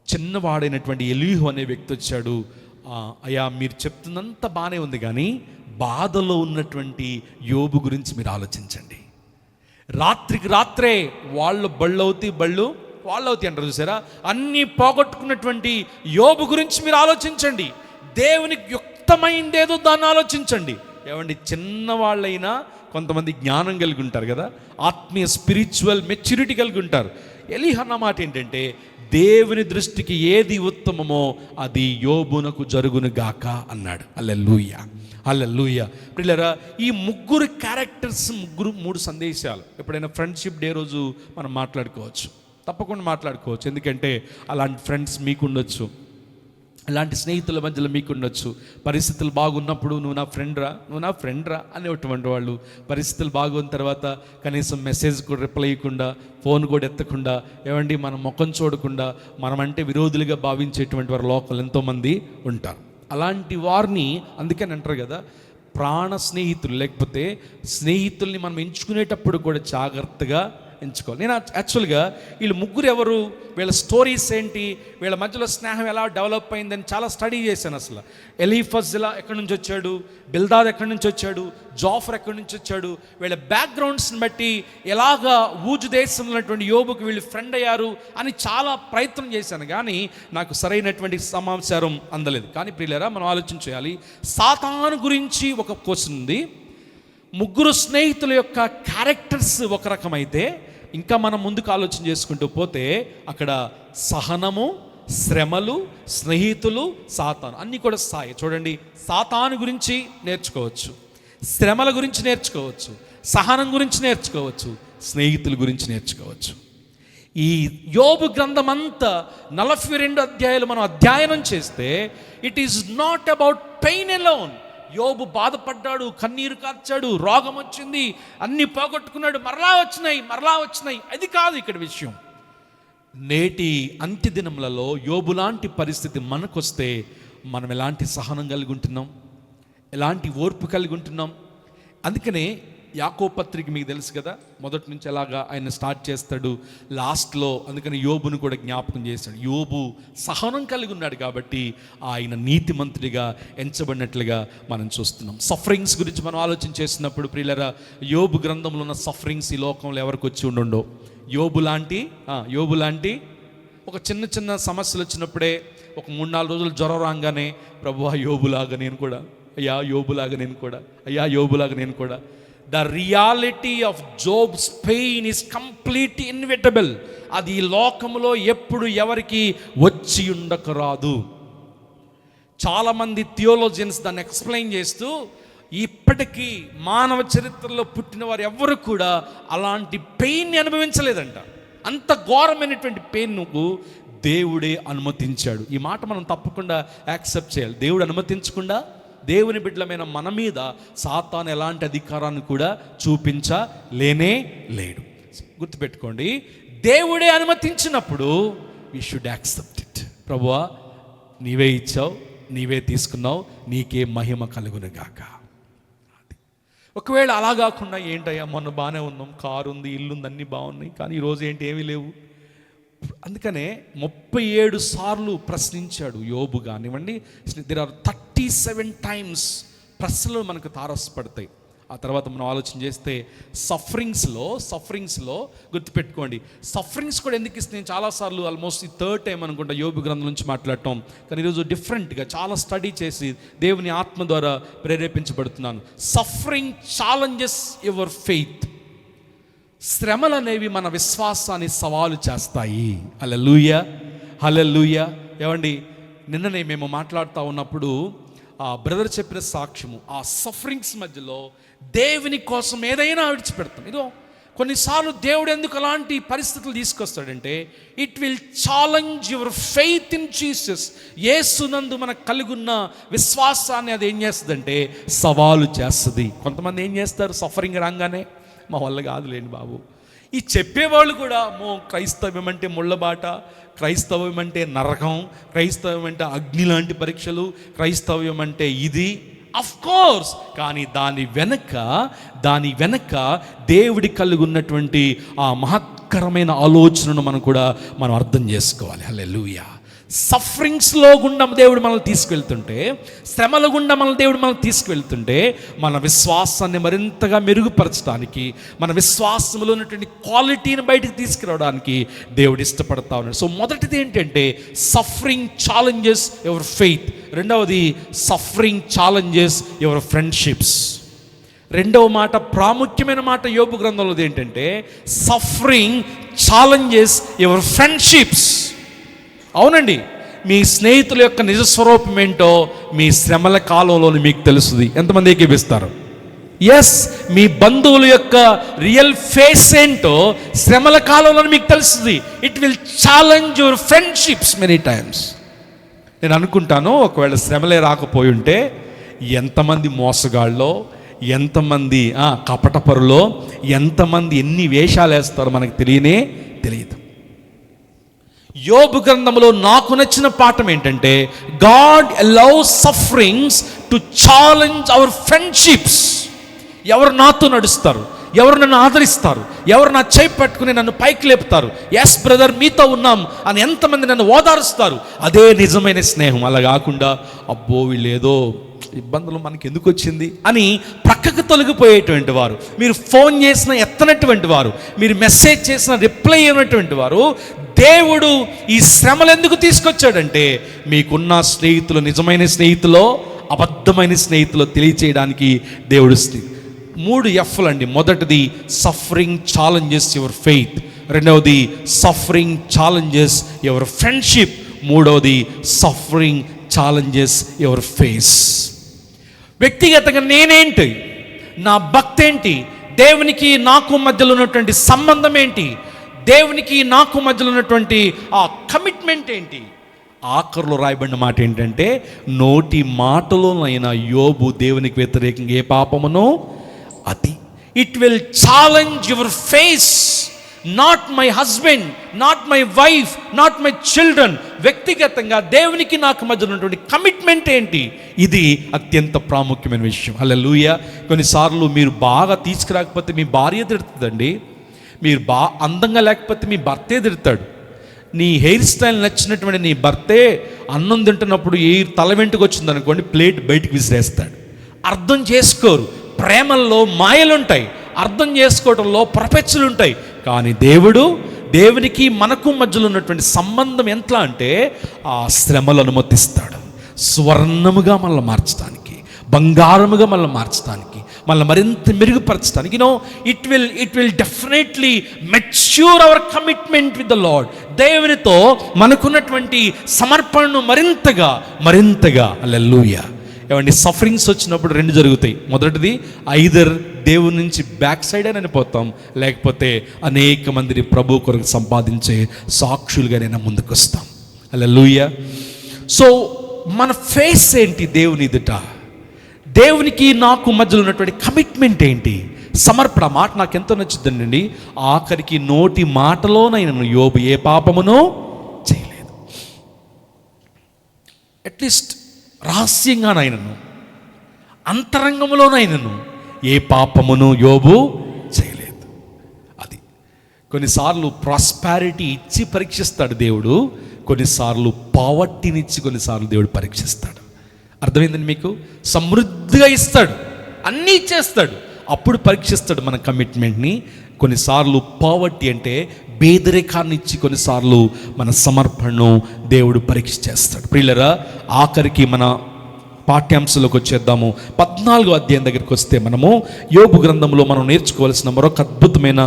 చిన్నవాడైనటువంటి ఎలీహు అనే వ్యక్తి వచ్చాడు. అయ్యా, మీరు చెప్తున్నంత బాగానే ఉంది, కానీ బాధలో ఉన్నటువంటి యోబు గురించి మీరు ఆలోచించండి. రాత్రికి రాత్రే వాళ్ళు వాళ్ళవుతాయి అంటారు చూసారా, అన్నీ పోగొట్టుకున్నటువంటి యోబు గురించి మీరు ఆలోచించండి. దేవునికి యుక్తమైందేదో దాన్ని ఆలోచించండి. ఏమండి, చిన్నవాళ్ళైనా కొంతమంది జ్ఞానం కలిగి ఉంటారు కదా, ఆత్మీయ స్పిరిచువల్ మెచ్యూరిటీ కలిగి ఉంటారు. ఎలీహు అన్న మాట ఏంటంటే, దేవుని దృష్టికి ఏది ఉత్తమమో అది యోబునకు జరుగును గాక అన్నాడు. హల్లెలూయా. హల్లెలూయా. ప్రియులారా, ఈ ముగ్గురు క్యారెక్టర్స్, మూడు సందేశాలు ఎప్పుడైనా ఫ్రెండ్షిప్ డే రోజు మనం మాట్లాడుకోవచ్చు, తప్పకుండా మాట్లాడుకోవచ్చు. ఎందుకంటే అలాంటి ఫ్రెండ్స్ మీకు ఉండొచ్చు, అలాంటి స్నేహితుల మధ్యలో మీకు ఉండొచ్చు. పరిస్థితులు బాగున్నప్పుడు నువ్వు నా ఫ్రెండ్ రా అనేటువంటి వాళ్ళు, పరిస్థితులు బాగున్న తర్వాత కనీసం మెసేజ్ కూడా రిప్లై ఇవ్వకుండా, ఫోన్ కూడా ఎత్తకుండా, ఏమండి మన ముఖం చూడకుండా మనమంటే విరోధులుగా భావించేటువంటి వారు లోకల్ ఎంతోమంది ఉంటారు. అలాంటి వారిని అందుకని అంటారు కదా, ప్రాణ స్నేహితులు, లేకపోతే స్నేహితుల్ని మనం ఎంచుకునేటప్పుడు కూడా జాగ్రత్తగా ఎంచుకోవాలి. నేను యాక్చువల్గా వీళ్ళు ముగ్గురు ఎవరు, వీళ్ళ స్టోరీస్ ఏంటి, వీళ్ళ మధ్యలో స్నేహం ఎలా డెవలప్ అయిందని చాలా స్టడీ చేశాను. అసలు ఎలీఫజ్ ఎక్కడి నుంచి వచ్చాడు, బిల్దాద్ ఎక్కడి నుంచి వచ్చాడు, జాఫర్ ఎక్కడి నుంచి వచ్చాడు, వీళ్ళ బ్యాక్గ్రౌండ్స్ని బట్టి ఎలాగా ఊజు దేశంలో ఉన్నటువంటి యోబుకి వీళ్ళు ఫ్రెండ్ అయ్యారు అని చాలా ప్రయత్నం చేశాను, కానీ నాకు సరైనటువంటి సమాచారం అందలేదు. కానీ ప్రియులారా, మనం ఆలోచన చేయాలి. సాతాను గురించి ఒక క్వశ్చన్ ఉంది. ముగ్గురు స్నేహితుల యొక్క క్యారెక్టర్స్ ఒక రకమైతే, ఇంకా మనం ముందుకు ఆలోచన చేసుకుంటూ పోతే అక్కడ సహనము, శ్రమలు, స్నేహితులు, సాతాను అన్నీ కూడా స్థాయి. చూడండి, సాతాను గురించి నేర్చుకోవచ్చు, శ్రమల గురించి నేర్చుకోవచ్చు, సహనం గురించి నేర్చుకోవచ్చు, స్నేహితుల గురించి నేర్చుకోవచ్చు. ఈ యోబు గ్రంథం అంతా 42 అధ్యాయాలు మనం అధ్యయనం చేస్తే, it is not about pain alone. యోబు బాధపడ్డాడు, కన్నీరు కార్చాడు, రోగం వచ్చింది, అన్నీ పోగొట్టుకున్నాడు, మరలా వచ్చినాయి. అది కాదు ఇక్కడ విషయం. నేటి అంత్య దినములలో యోబు లాంటి పరిస్థితి మనకొస్తే మనం ఎలాంటి సహనం కలిగి ఉంటున్నాం, ఎలాంటి ఓర్పు కలిగి ఉంటున్నాం. అందుకనే యాకోబు పత్రిక మీకు తెలుసు కదా, మొదటి నుంచి ఎలాగా ఆయన స్టార్ట్ చేస్తాడు, లాస్ట్లో అందుకని యోబును కూడా జ్ఞాపకం చేస్తాడు. యోబు సహనం కలిగి ఉన్నాడు కాబట్టి ఆయన నీతిమంతుడిగా ఎంచబడినట్లుగా మనం చూస్తున్నాం. సఫరింగ్స్ గురించి మనం ఆలోచన చేస్తున్నప్పుడు ప్రియులారా, యోబు గ్రంథంలో ఉన్న సఫరింగ్స్ ఈ లోకంలో ఎవరికి వచ్చి ఉండో. యోబు లాంటి ఒక చిన్న సమస్యలు వచ్చినప్పుడే, ఒక 3-4 రోజులు జ్వరం రాగానే, ప్రభువా యోబులాగా నేను కూడా, అయ్యా యోబులాగా నేను కూడా. The reality of Job's pain is completely inevitable. అది ఈ లోకంలో ఎప్పుడు ఎవరికి వచ్చి ఉండకరాదు. చాలామంది థియోలోజియన్స్ దాన్ని ఎక్స్ప్లెయిన్ చేస్తూ, ఇప్పటికీ మానవ చరిత్రలో పుట్టిన వారు ఎవరు కూడా అలాంటి పెయిన్ని అనుభవించలేదంట. అంత ఘోరమైనటువంటి పెయిన్ నువ్వు దేవుడే అనుమతించాడు. ఈ మాట మనం తప్పకుండా యాక్సెప్ట్ చేయాలి. దేవుడు అనుమతించకుండా దేవుని బిడ్డలమైన మన మీద సాతాను ఎలాంటి అధికారాన్ని కూడా చూపించలేనే లేడు. గుర్తుపెట్టుకోండి, దేవుడే అనుమతించినప్పుడు వీ షుడ్ యాక్సెప్ట్ ఇట్. ప్రభువా, నీవే ఇచ్చావు, నీవే తీసుకున్నావు, నీకే మహిమ కలుగునుగాక. ఒకవేళ అలా కాకుండా, ఏంటయ్యా మొన్న బాగానే ఉన్నాం, కారు ఉంది, ఇల్లు ఉంది, అన్నీ బాగున్నాయి, కానీ ఈరోజు ఏంటి ఏమీ లేవు. అందుకనే 37 సార్లు ప్రశ్నించాడు యోబు. కానివ్వండి, దేర్ ఆర్ 37 టైమ్స్ ప్రశ్నలు మనకు తారసపడతాయి. ఆ తర్వాత మనం ఆలోచన చేస్తే సఫరింగ్స్లో గుర్తుపెట్టుకోండి, సఫరింగ్స్ కూడా ఎందుకు ఇస్తే, నేను చాలాసార్లు ఆల్మోస్ట్ ఈ 3rd టైం అనుకుంటా యోబు గ్రంథం నుంచి మాట్లాడటం, కానీ ఈరోజు డిఫరెంట్గా చాలా స్టడీ చేసి దేవుని ఆత్మ ద్వారా ప్రేరేపించబడుతున్నాను. Suffering challenges your faith. శ్రమలు అనేవి మన విశ్వాసాన్ని సవాలు చేస్తాయి. హల్లెలూయా. ఏమండి, నిన్ననే మేము మాట్లాడుతూ ఉన్నప్పుడు ఆ బ్రదర్ చెప్పిన సాక్ష్యము, ఆ సఫరింగ్స్ మధ్యలో దేవుని కోసం ఏదైనా విడిచిపెడతాం. ఇదో కొన్నిసార్లు దేవుడు ఎందుకు అలాంటి పరిస్థితులు తీసుకొస్తాడంటే, it will challenge your faith in Jesus. యేసునందు మనకు కలిగున్న విశ్వాసాన్ని అది ఏం చేస్తుందంటే సవాలు చేస్తుంది. కొంతమంది ఏం చేస్తారు, సఫరింగ్ రాగానే మా వల్ల కాదులేండి బాబు. ఈ చెప్పేవాళ్ళు కూడా క్రైస్తవ్యం అంటే ముళ్ళబాట, క్రైస్తవ్యం అంటే నరకం, క్రైస్తవ్యం అంటే అగ్ని లాంటి పరీక్షలు, క్రైస్తవ్యం అంటే ఇది. అఫ్ కోర్స్, కానీ దాని వెనక దేవుడి కలిగి ఉన్నటువంటి ఆ మహత్కరమైన ఆలోచనను మనం అర్థం చేసుకోవాలి. హల్లెలూయా. సఫరింగ్స్లో గుండా దేవుడు మనల్ని తీసుకెళ్తుంటే, శ్రమల గుండా దేవుడు మనల్ని తీసుకువెళ్తుంటే, మన విశ్వాసాన్ని మరింతగా మెరుగుపరచడానికి, మన విశ్వాసంలో ఉన్నటువంటి క్వాలిటీని బయటకు తీసుకురావడానికి దేవుడు ఇష్టపడతా ఉన్నాడు. సో మొదటిది ఏంటంటే సఫరింగ్ ఛాలెంజెస్ యువర్ ఫెయిత్. రెండవది సఫరింగ్ ఛాలెంజెస్ యువర్ ఫ్రెండ్షిప్స్. రెండవ మాట, ప్రాముఖ్యమైన మాట యోబు గ్రంథంలో ఏంటంటే సఫరింగ్ ఛాలెంజెస్ యువర్ ఫ్రెండ్షిప్స్. అవునండి, మీ స్నేహితుల యొక్క నిజస్వరూపం ఏంటో మీ శ్రమల కాలంలోని మీకు తెలుస్తుంది. ఎంతమంది ఏకీపిస్తారు? ఎస్, మీ బంధువుల యొక్క రియల్ ఫేస్ ఏంటో శ్రమల కాలంలో మీకు తెలుస్తుంది. It will challenge your friendships many times. నేను అనుకుంటాను, ఒకవేళ శ్రమలే రాకపోయి ఉంటే ఎంతమంది మోసగాళ్ళో, ఎంతమంది కపటపరులో, ఎంతమంది ఎన్ని వేషాలు వేస్తారో మనకు తెలియదు. యోబు గ్రంథంలో నాకు నచ్చిన పాఠం ఏంటంటే, God allows sufferings to challenge our friendships. ఎవరు నాతో నడుస్తారు, ఎవరు నన్ను ఆదరిస్తారు, ఎవరు నా చేయి పట్టుకుని నన్ను పైకి లేపుతారు, ఎస్ బ్రదర్ మీతో ఉన్నాం అని ఎంతమంది నన్ను ఓదారుస్తారు, అదే నిజమైన స్నేహం. అలా కాకుండా అబ్బో వీళ్ళేదో ఇబ్బందులు మనకి ఎందుకు వచ్చింది అని ప్రక్కకు తొలగిపోయేటువంటి వారు, మీరు ఫోన్ చేసిన ఎత్తనటువంటి వారు, మీరు మెసేజ్ చేసిన రిప్లై అయినటువంటి వారు, దేవుడు ఈ శ్రమలు ఎందుకు తీసుకొచ్చాడంటే మీకున్న స్నేహితులు నిజమైన స్నేహితులో అబద్ధమైన స్నేహితులు తెలియచేయడానికి దేవుడు 3 F'లు అండి. మొదటిది సఫరింగ్ ఛాలెంజెస్ యువర్ ఫెయిత్, రెండవది సఫరింగ్ ఛాలెంజెస్ యువర్ ఫ్రెండ్షిప్, మూడవది సఫరింగ్ ఛాలెంజెస్ యువర్ ఫేస్. వ్యక్తిగతంగా నేనేంటి, నా భక్తి ఏంటి, దేవునికి నాకు మధ్యలో ఉన్నటువంటి సంబంధం ఏంటి, దేవునికి నాకు మధ్యలో ఉన్నటువంటి ఆ కమిట్మెంట్ ఏంటి. ఆఖరులో రాయబడిన మాట ఏంటంటే, నోటి మాటలోనైనా యోబు దేవునికి వ్యతిరేకంగా ఏ పాపమును అది. It will challenge your face, not my husband, not my wife, not my children. వ్యక్తిగతంగా దేవునికి నాకు మధ్య ఉన్నటువంటి కమిట్మెంట్ ఏంటి, ఇది అత్యంత ప్రాముఖ్యమైన విషయం. హల్లెలూయా. కొన్నిసార్లు మీరు బాగా తీసుకురాకపోతే మీ భార్య తిడుతుందండి, మీరు అందంగా లేకపోతే మీ భర్తే తిడతాడు. నీ హెయిర్ స్టైల్ నచ్చినటువంటి నీ భర్తే అన్నం తింటున్నప్పుడు ఏ తల వెంటుకు వచ్చింది అనుకోండి, ప్లేట్ బయటికి విసిరేస్తాడు. అర్థం చేసుకోరు. ప్రేమల్లో మాయలుంటాయి, అర్థం చేసుకోవడంలో ప్రపంచులు ఉంటాయి. కానీ దేవునికి మనకు మధ్యలో ఉన్నటువంటి సంబంధం ఎట్లా అంటే, ఆ శ్రమలు అనుమతిస్తాడు స్వర్ణముగా మనల్ని మార్చడానికి, బంగారముగా మనల్ని మార్చడానికి, మనల్ని మరింత మెరుగుపరచడానికి. It will definitely mature our commitment with the lord. దేవునితో మనకున్నటువంటి సమర్పణను మరింతగా హల్లెలూయా. ఏమండి, సఫరింగ్స్ వచ్చినప్పుడు 2 జరుగుతాయి. మొదటిది ఐదర్ దేవుని నుంచి బ్యాక్ సైడ్ అని పోతాం, లేకపోతే అనేక మందిని ప్రభు కొరకు సంపాదించే సాక్షులుగా నేను ముందుకు వస్తాం. హల్లెలూయా. సో మన ఫేస్ ఏంటి దేవుని ఎదుట, దేవునికి నాకు మధ్యలో ఉన్నటువంటి కమిట్మెంట్ ఏంటి, సమర్పణ. మాట నాకు ఎంతో నచ్చుతుందండి. ఆఖరికి నోటి మాటలోనైనా యోబు ఏ పాపమునో చేయలేదు. అట్లీస్ట్ రహస్యంగానైనను అంతరంగంలోనైనను ఏ పాపమును యోబు చేయలేదు. అది కొన్నిసార్లు ప్రాస్పారిటీ ఇచ్చి పరీక్షిస్తాడు దేవుడు, కొన్నిసార్లు పావర్టీనిచ్చి కొన్నిసార్లు దేవుడు పరీక్షిస్తాడు. అర్థమైందండి మీకు? సమృద్ధిగా ఇస్తాడు, అన్నీ ఇచ్చేస్తాడు, అప్పుడు పరీక్షిస్తాడు మన కమిట్మెంట్ని. కొన్నిసార్లు పావర్టీ అంటే పేదరికాన్ని ఇచ్చి కొన్నిసార్లు మన సమర్పణను దేవుడు పరీక్ష చేస్తాడు. ప్రియులరా, ఆఖరికి మన పాఠ్యాంశంలోకి వచ్చేద్దాము. 14వ అధ్యాయం దగ్గరికి వస్తే మనము యోబు గ్రంథంలో మనం నేర్చుకోవాల్సిన మరొక అద్భుతమైన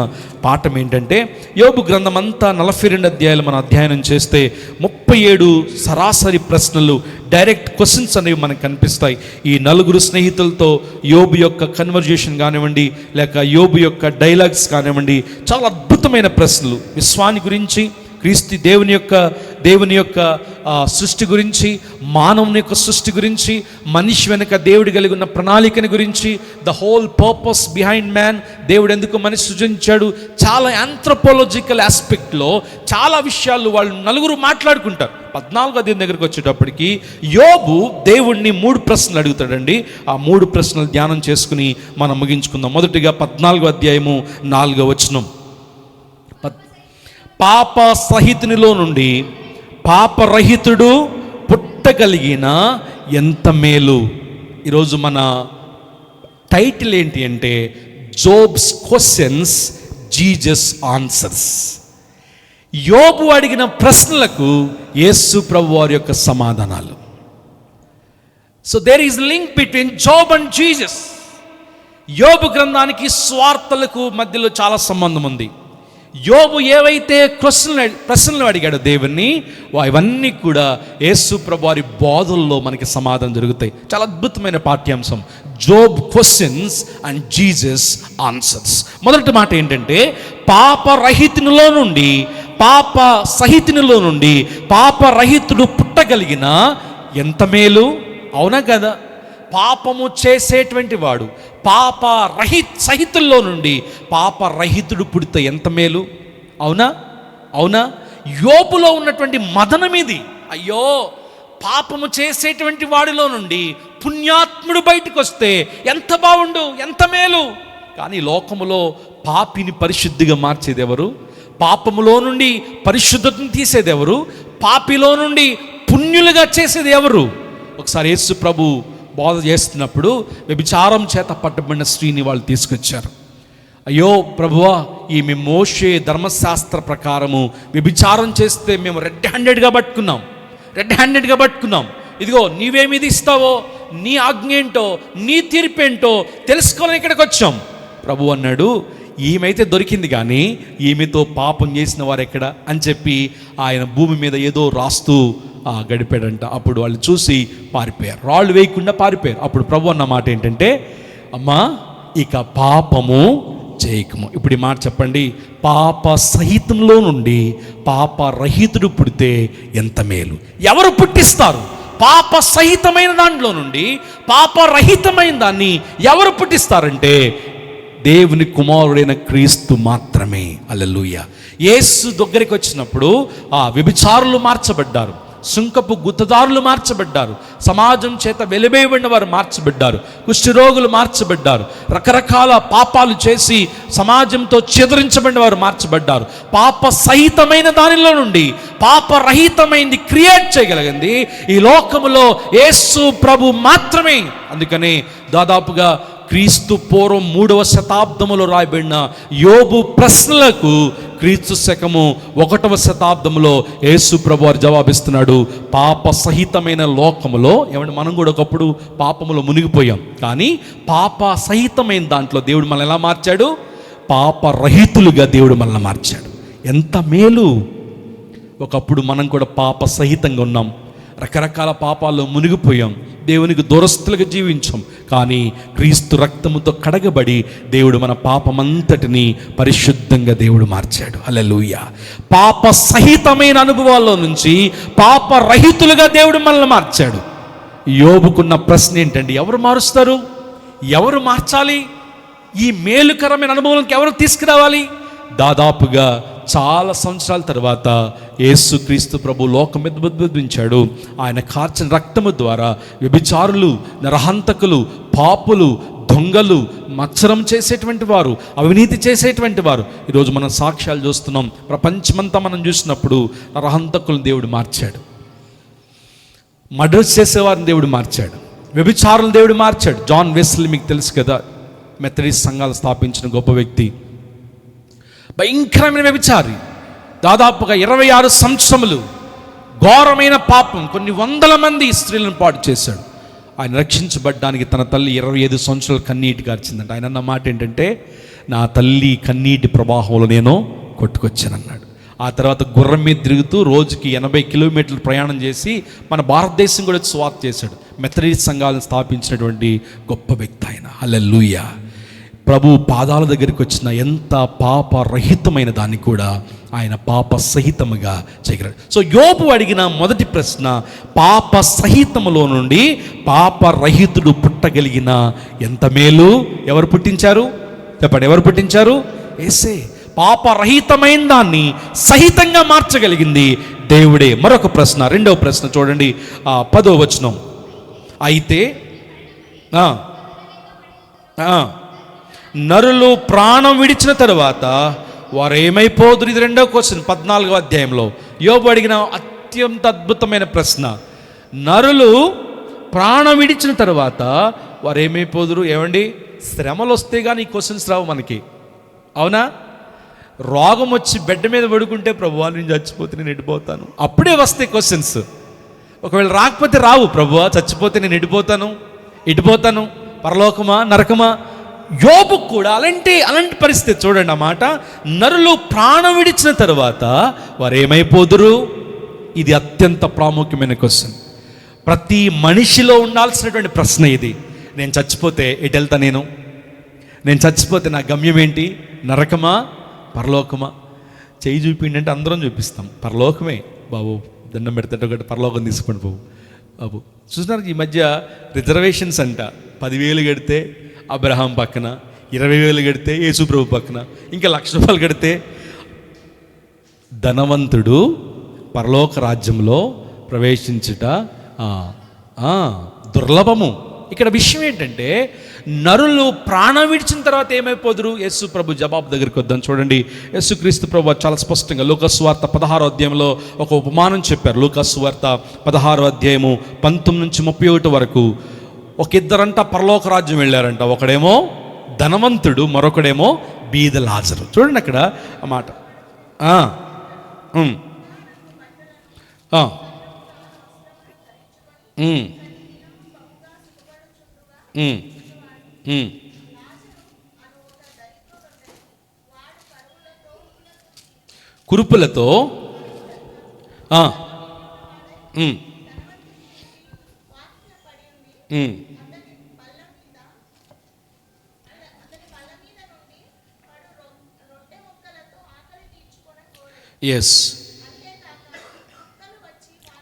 పాఠం ఏంటంటే, యోబు గ్రంథం అంతా 42 అధ్యాయాలు మనం అధ్యయనం చేస్తే 37 సరాసరి ప్రశ్నలు, డైరెక్ట్ క్వశ్చన్స్ అనేవి మనకు కనిపిస్తాయి. ఈ 4 స్నేహితులతో యోబు యొక్క కన్వర్జేషన్ కానివ్వండి, లేక యోబు యొక్క డైలాగ్స్ కానివ్వండి, చాలా అద్భుతమైన ప్రశ్నలు. విశ్వాన్ని గురించి, క్రీస్తు దేవుని యొక్క సృష్టి గురించి, మానవుని యొక్క సృష్టి గురించి, మనిషి వెనుక దేవుడు కలిగి ఉన్న ప్రణాళికని గురించి, the whole purpose behind man, దేవుడు ఎందుకు మనిషి సృజించాడు, చాలా ఆంథ్రోపాలజికల్ ఆస్పెక్ట్లో చాలా విషయాలు వాళ్ళు 4 మాట్లాడుకుంటారు. 14వ అధ్యాయం దగ్గరికి వచ్చేటప్పటికి యోబు దేవుణ్ణి 3 ప్రశ్నలు అడుగుతాడండి. ఆ 3 ప్రశ్నలు ధ్యానం చేసుకుని మనం ముగించుకుందాం. మొదటిగా 14వ అధ్యాయము 4వ వచనం, పాప సహితునిలో నుండి పాపరహితుడు పుట్టగలిగిన ఎంత మేలు. ఈరోజు మన టైటిల్ ఏంటి అంటే, జోబ్స్ క్వశ్చన్స్, జీసస్ ఆన్సర్స్. యోబు అడిగిన ప్రశ్నలకు యేసు ప్రభు వారి యొక్క సమాధానాలు. So there is link between Job and Jesus. యోబు గ్రంథానికి స్వార్థలకు మధ్యలో చాలా సంబంధం ఉంది. యోబు ఏవైతే ప్రశ్నలు అడిగాడో దేవుణ్ణి, ఇవన్నీ కూడా యేసు ప్రభు వారి బోధల్లో మనకి సమాధానం జరుగుతాయి. చాలా అద్భుతమైన పాఠ్యాంశం, Job questions and Jesus answers. మొదటి మాట ఏంటంటే, పాపరహితునిలో నుండి పాపరహితుడు పుట్టగలిగిన ఎంత మేలు. అవునా కదా? పాపము చేసేటువంటి వాడు సహితుల్లో నుండి పాపరహితుడు పుడితే ఎంత మేలు. అవునా? యోబులో ఉన్నటువంటి మదనం ఇది. అయ్యో, పాపము చేసేటువంటి వాడిలో నుండి పుణ్యాత్ముడు బయటకు వస్తే ఎంత బాగుండు, ఎంత మేలు. కానీ లోకములో పాపిని పరిశుద్ధిగా మార్చేది ఎవరు? పాపములో నుండి పరిశుద్ధతను తీసేది ఎవరు? పాపిలో నుండి పుణ్యులుగా చేసేది ఎవరు? ఒకసారి యేసు ప్రభు బోధ చేస్తున్నప్పుడు వ్యభిచారం చేత పట్టబడిన స్త్రీని వాళ్ళు తీసుకొచ్చారు. అయ్యో ప్రభువా, ఈమె మోషే ధర్మశాస్త్ర ప్రకారము వ్యభిచారం చేస్తే మేము రెడ్ హ్యాండెడ్గా పట్టుకున్నాం. ఇదిగో నీవేమిది ఇస్తావో, నీ ఆజ్ఞ ఏంటో, నీ తీర్పేంటో తెలుసుకోవాలని ఇక్కడికి వచ్చాం. ప్రభు అన్నాడు, ఈమెయితే దొరికింది, కానీ ఈమెతో పాపం చేసిన వారు ఎక్కడ అని చెప్పి ఆయన భూమి మీద ఏదో రాస్తూ గడిపాడంట. అప్పుడు వాళ్ళు చూసి పారిపోయారు, రాళ్ళు వేయకుండా పారిపోయారు. అప్పుడు ప్రభు అన్న మాట ఏంటంటే, అమ్మా ఇక పాపము చేయకము. ఇప్పుడు ఈ మాట చెప్పండి, పాప సహితంలో నుండి పాపరహితుడు పుడితే ఎంత మేలు. ఎవరు పుట్టిస్తారు? పాప సహితమైన దాంట్లో నుండి పాపరహితమైన దాన్ని ఎవరు పుట్టిస్తారంటే దేవుని కుమారుడైన క్రీస్తు మాత్రమే. హల్లెలూయా. యేసు దగ్గరికి వచ్చినప్పుడు వ్యభిచారులు మార్చబడ్డారు, సుంకపు గుత్తదారులు మార్చబడ్డారు, సమాజం చేత వెలివేయబడిన వారు మార్చబడ్డారు, కుష్ఠరోగులు మార్చబడ్డారు, రకరకాల పాపాలు చేసి సమాజంతో చెదరించబడిన వారు మార్చబడ్డారు. పాప సహితమైన దానిలో నుండి పాపరహితమైంది క్రియేట్ చేయగలిగింది ఈ లోకములో యేసు ప్రభు మాత్రమే. అందుకనే దాదాపుగా క్రీస్తు పూర్వం 3వ శతాబ్దములో రాయబడిన యోబు ప్రశ్నలకు క్రీస్తు శకము 1వ శతాబ్దంలో యేసు ప్రభు వారు జవాబిస్తున్నాడు. పాప సహితమైన లోకములో ఏమంటే మనం కూడా ఒకప్పుడు పాపములో మునిగిపోయాం, కానీ పాప సహితమైన దాంట్లో దేవుడు మనల్ని ఎలా మార్చాడు? పాపరహితులుగా దేవుడు మనల్ని మార్చాడు. ఎంత మేలు. ఒకప్పుడు మనం కూడా పాప సహితంగా ఉన్నాం, రకరకాల పాపాల్లో మునిగిపోయాం, దేవునికి దూరస్తులుగా జీవించాం. కానీ క్రీస్తు రక్తముతో కడగబడి దేవుడు మన పాపమంతటిని పరిశుద్ధంగా దేవుడు మార్చాడు. హల్లెలూయా. పాప సహితమైన అనుభవాల్లో నుంచి పాపరహితులుగా దేవుడు మనల్ని మార్చాడు. యోబుకున్న ప్రశ్న ఏంటండి? ఎవరు మారుస్తారు? ఎవరు మార్చాలి? ఈ మేలుకరమైన అనుభవానికి ఎవరు తీసుకురావాలి? దాదాపుగా చాలా సంవత్సరాల తర్వాత యేసుక్రీస్తు ప్రభు లోకం మీద ఉద్భవించాడు. ఆయన కార్చిన రక్తము ద్వారా వ్యభిచారులు, నరహంతకులు, పాపులు, దొంగలు, మత్సరం చేసేటువంటి వారు, అవినీతి చేసేటువంటి వారు, ఈరోజు మనం సాక్ష్యాలు చూస్తున్నాం. ప్రపంచమంతా మనం చూసినప్పుడు నరహంతకులను దేవుడు మార్చాడు, మర్డర్స్ చేసేవారిని దేవుడు మార్చాడు, వ్యభిచారులను దేవుడు మార్చాడు. జాన్ వెస్లీ మీకు తెలుసు కదా, మెథడిస్ట్ సంఘాలు స్థాపించిన గొప్ప వ్యక్తి, భయంకరమైన వ్యభిచారి. దాదాపుగా 26 సంవత్సరములు ఘోరమైన పాపం, కొన్ని వందల మంది స్త్రీలను పాడు చేశాడు. ఆయన రక్షించబడ్డానికి తన తల్లి 25 సంవత్సరాలు కన్నీటి కార్చిందంట. ఆయన అన్న మాట ఏంటంటే, నా తల్లి కన్నీటి ప్రవాహంలో నేను కొట్టుకొచ్చానన్నాడు. ఆ తర్వాత గుర్రం మీద తిరుగుతూ రోజుకి 80 కిలోమీటర్లు ప్రయాణం చేసి మన భారతదేశం కూడా స్వార్థ చేశాడు. మెథడిస్ట్ సంఘాలను స్థాపించినటువంటి గొప్ప వ్యక్తి ఆయన. హల్లెలూయా. ప్రభు పాదాల దగ్గరికి వచ్చిన ఎంత పాపరహితమైన దాన్ని కూడా ఆయన పాప సహితముగా చేయగలడు. సో యోబు అడిగిన మొదటి ప్రశ్న, పాప సహితములో నుండి పాపరహితుడు పుట్టగలిగిన ఎంత మేలు. ఎవరు పుట్టించారు? చెప్పండి, ఎవరు పుట్టించారు? యేసే. పాపరహితమైన దాన్ని సహితంగా మార్చగలిగింది దేవుడే. మరొక ప్రశ్న, రెండవ ప్రశ్న చూడండి, 10వ వచనం. అయితే నరులు ప్రాణం విడిచిన తరువాత వారు ఏమైపోదురు? ఇది రెండవ క్వశ్చన్ 14వ అధ్యాయంలో యోబు అడిగిన అత్యంత అద్భుతమైన ప్రశ్న. నరులు ప్రాణం విడిచిన తర్వాత వారు ఏమైపోదురు? ఏమండి, శ్రమలు వస్తే కానీ ఈ క్వశ్చన్స్ రావు మనకి, అవునా? రోగం వచ్చి బెడ్ మీద పడుకుంటే ప్రభువా నేను చచ్చిపోతే నేను ఎడిపోతాను, అప్పుడే వస్తాయి క్వశ్చన్స్. ఒకవేళ రాకపోతే రావు. ప్రభువా చచ్చిపోతే నేను ఎడిపోతాను, పరలోకమా నరకమా, యోబు కూడా అలాంటి పరిస్థితి చూడండి. ఆ మాట, నరులు ప్రాణం విడిచిన తర్వాత వారు ఏమైపోదురు? ఇది అత్యంత ప్రాముఖ్యమైన క్వశ్చన్. ప్రతి మనిషిలో ఉండాల్సినటువంటి ప్రశ్న ఇది. నేను చచ్చిపోతే ఎటు వెళ్తా? నేను చచ్చిపోతే నా గమ్యం ఏంటి? నరకమా పరలోకమా? చేయి చూపిండి అంటే అందరం చూపిస్తాం, పరలోకమే బాబు, దండం పెడితే ఒకటి పరలోకం తీసుకోండి బాబు. చూసినారు ఈ మధ్య రిజర్వేషన్స్ అంట. 10,000 కడితే అబ్రహాం పక్కన, 20,000 కడితే యేసుప్రభు పక్కన, ఇంకా ₹1,00,000 కడితే ధనవంతుడు పరలోక రాజ్యంలో ప్రవేశించుట దుర్లభము. ఇక్కడ విషయం ఏంటంటే, నరులు ప్రాణం విడిచిన తర్వాత ఏమైపోదురు? యేసు ప్రభు జవాబు దగ్గరికి వద్దాం. చూడండి, యేసుక్రీస్తు ప్రభు చాలా స్పష్టంగా లూకాసు వార్త 16వ అధ్యాయంలో ఒక ఉపమానం చెప్పారు. లూకాసు వార్త 16వ అధ్యాయము 19 నుంచి 31 వరకు. ఒక ఇద్దరంట పరలోక రాజ్యం వెళ్ళారంట. ఒకడేమో ధనవంతుడు, మరొకడేమో బీద లాజరు. చూడండి అక్కడ ఆ మాట. కురుపులతో ఎస్.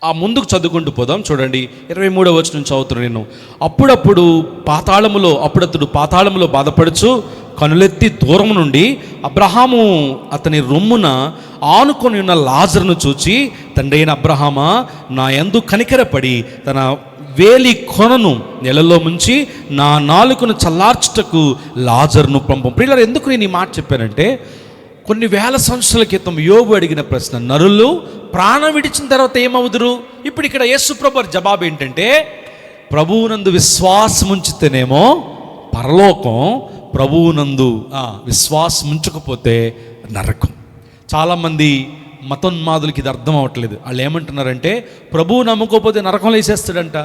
ఆ ముందుకు చదువుకుంటూ పోదాం. చూడండి 23వ వచనం చదువుతున్నాను నేను. అప్పుడప్పుడు పాతాళములో బాధపడుచు కనులెత్తి దూరం నుండి అబ్రహాము అతని రొమ్మున ఆనుకొని ఉన్న లాజరును చూచి, తండ్రి అయిన అబ్రహామా, నా యందు కనికరపడి తన వేలి కొనను నెలలో ముంచి నా నాలుకను చల్లార్చుటకు లాజరును పంపం. ప్రియులారా, ఎందుకు నేను ఈ మాట చెప్పానంటే, కొన్ని వేల సంవత్సరాల క్రితం యోబు అడిగిన ప్రశ్న, నరులు ప్రాణం విడిచిన తర్వాత ఏమవుదురు? ఇప్పుడు ఇక్కడ యేసు ప్రభు జవాబు ఏంటంటే, ప్రభువునందు విశ్వాసం ఉంచితేనేమో పరలోకం, ప్రభువునందు విశ్వాసం ఉంచకపోతే నరకం. చాలామంది మతోన్మాదులకి ఇది అర్థం అవ్వట్లేదు. వాళ్ళు ఏమంటున్నారంటే, ప్రభువు నమ్ముకోకపోతే నరకంలో వేసేస్తాడంట,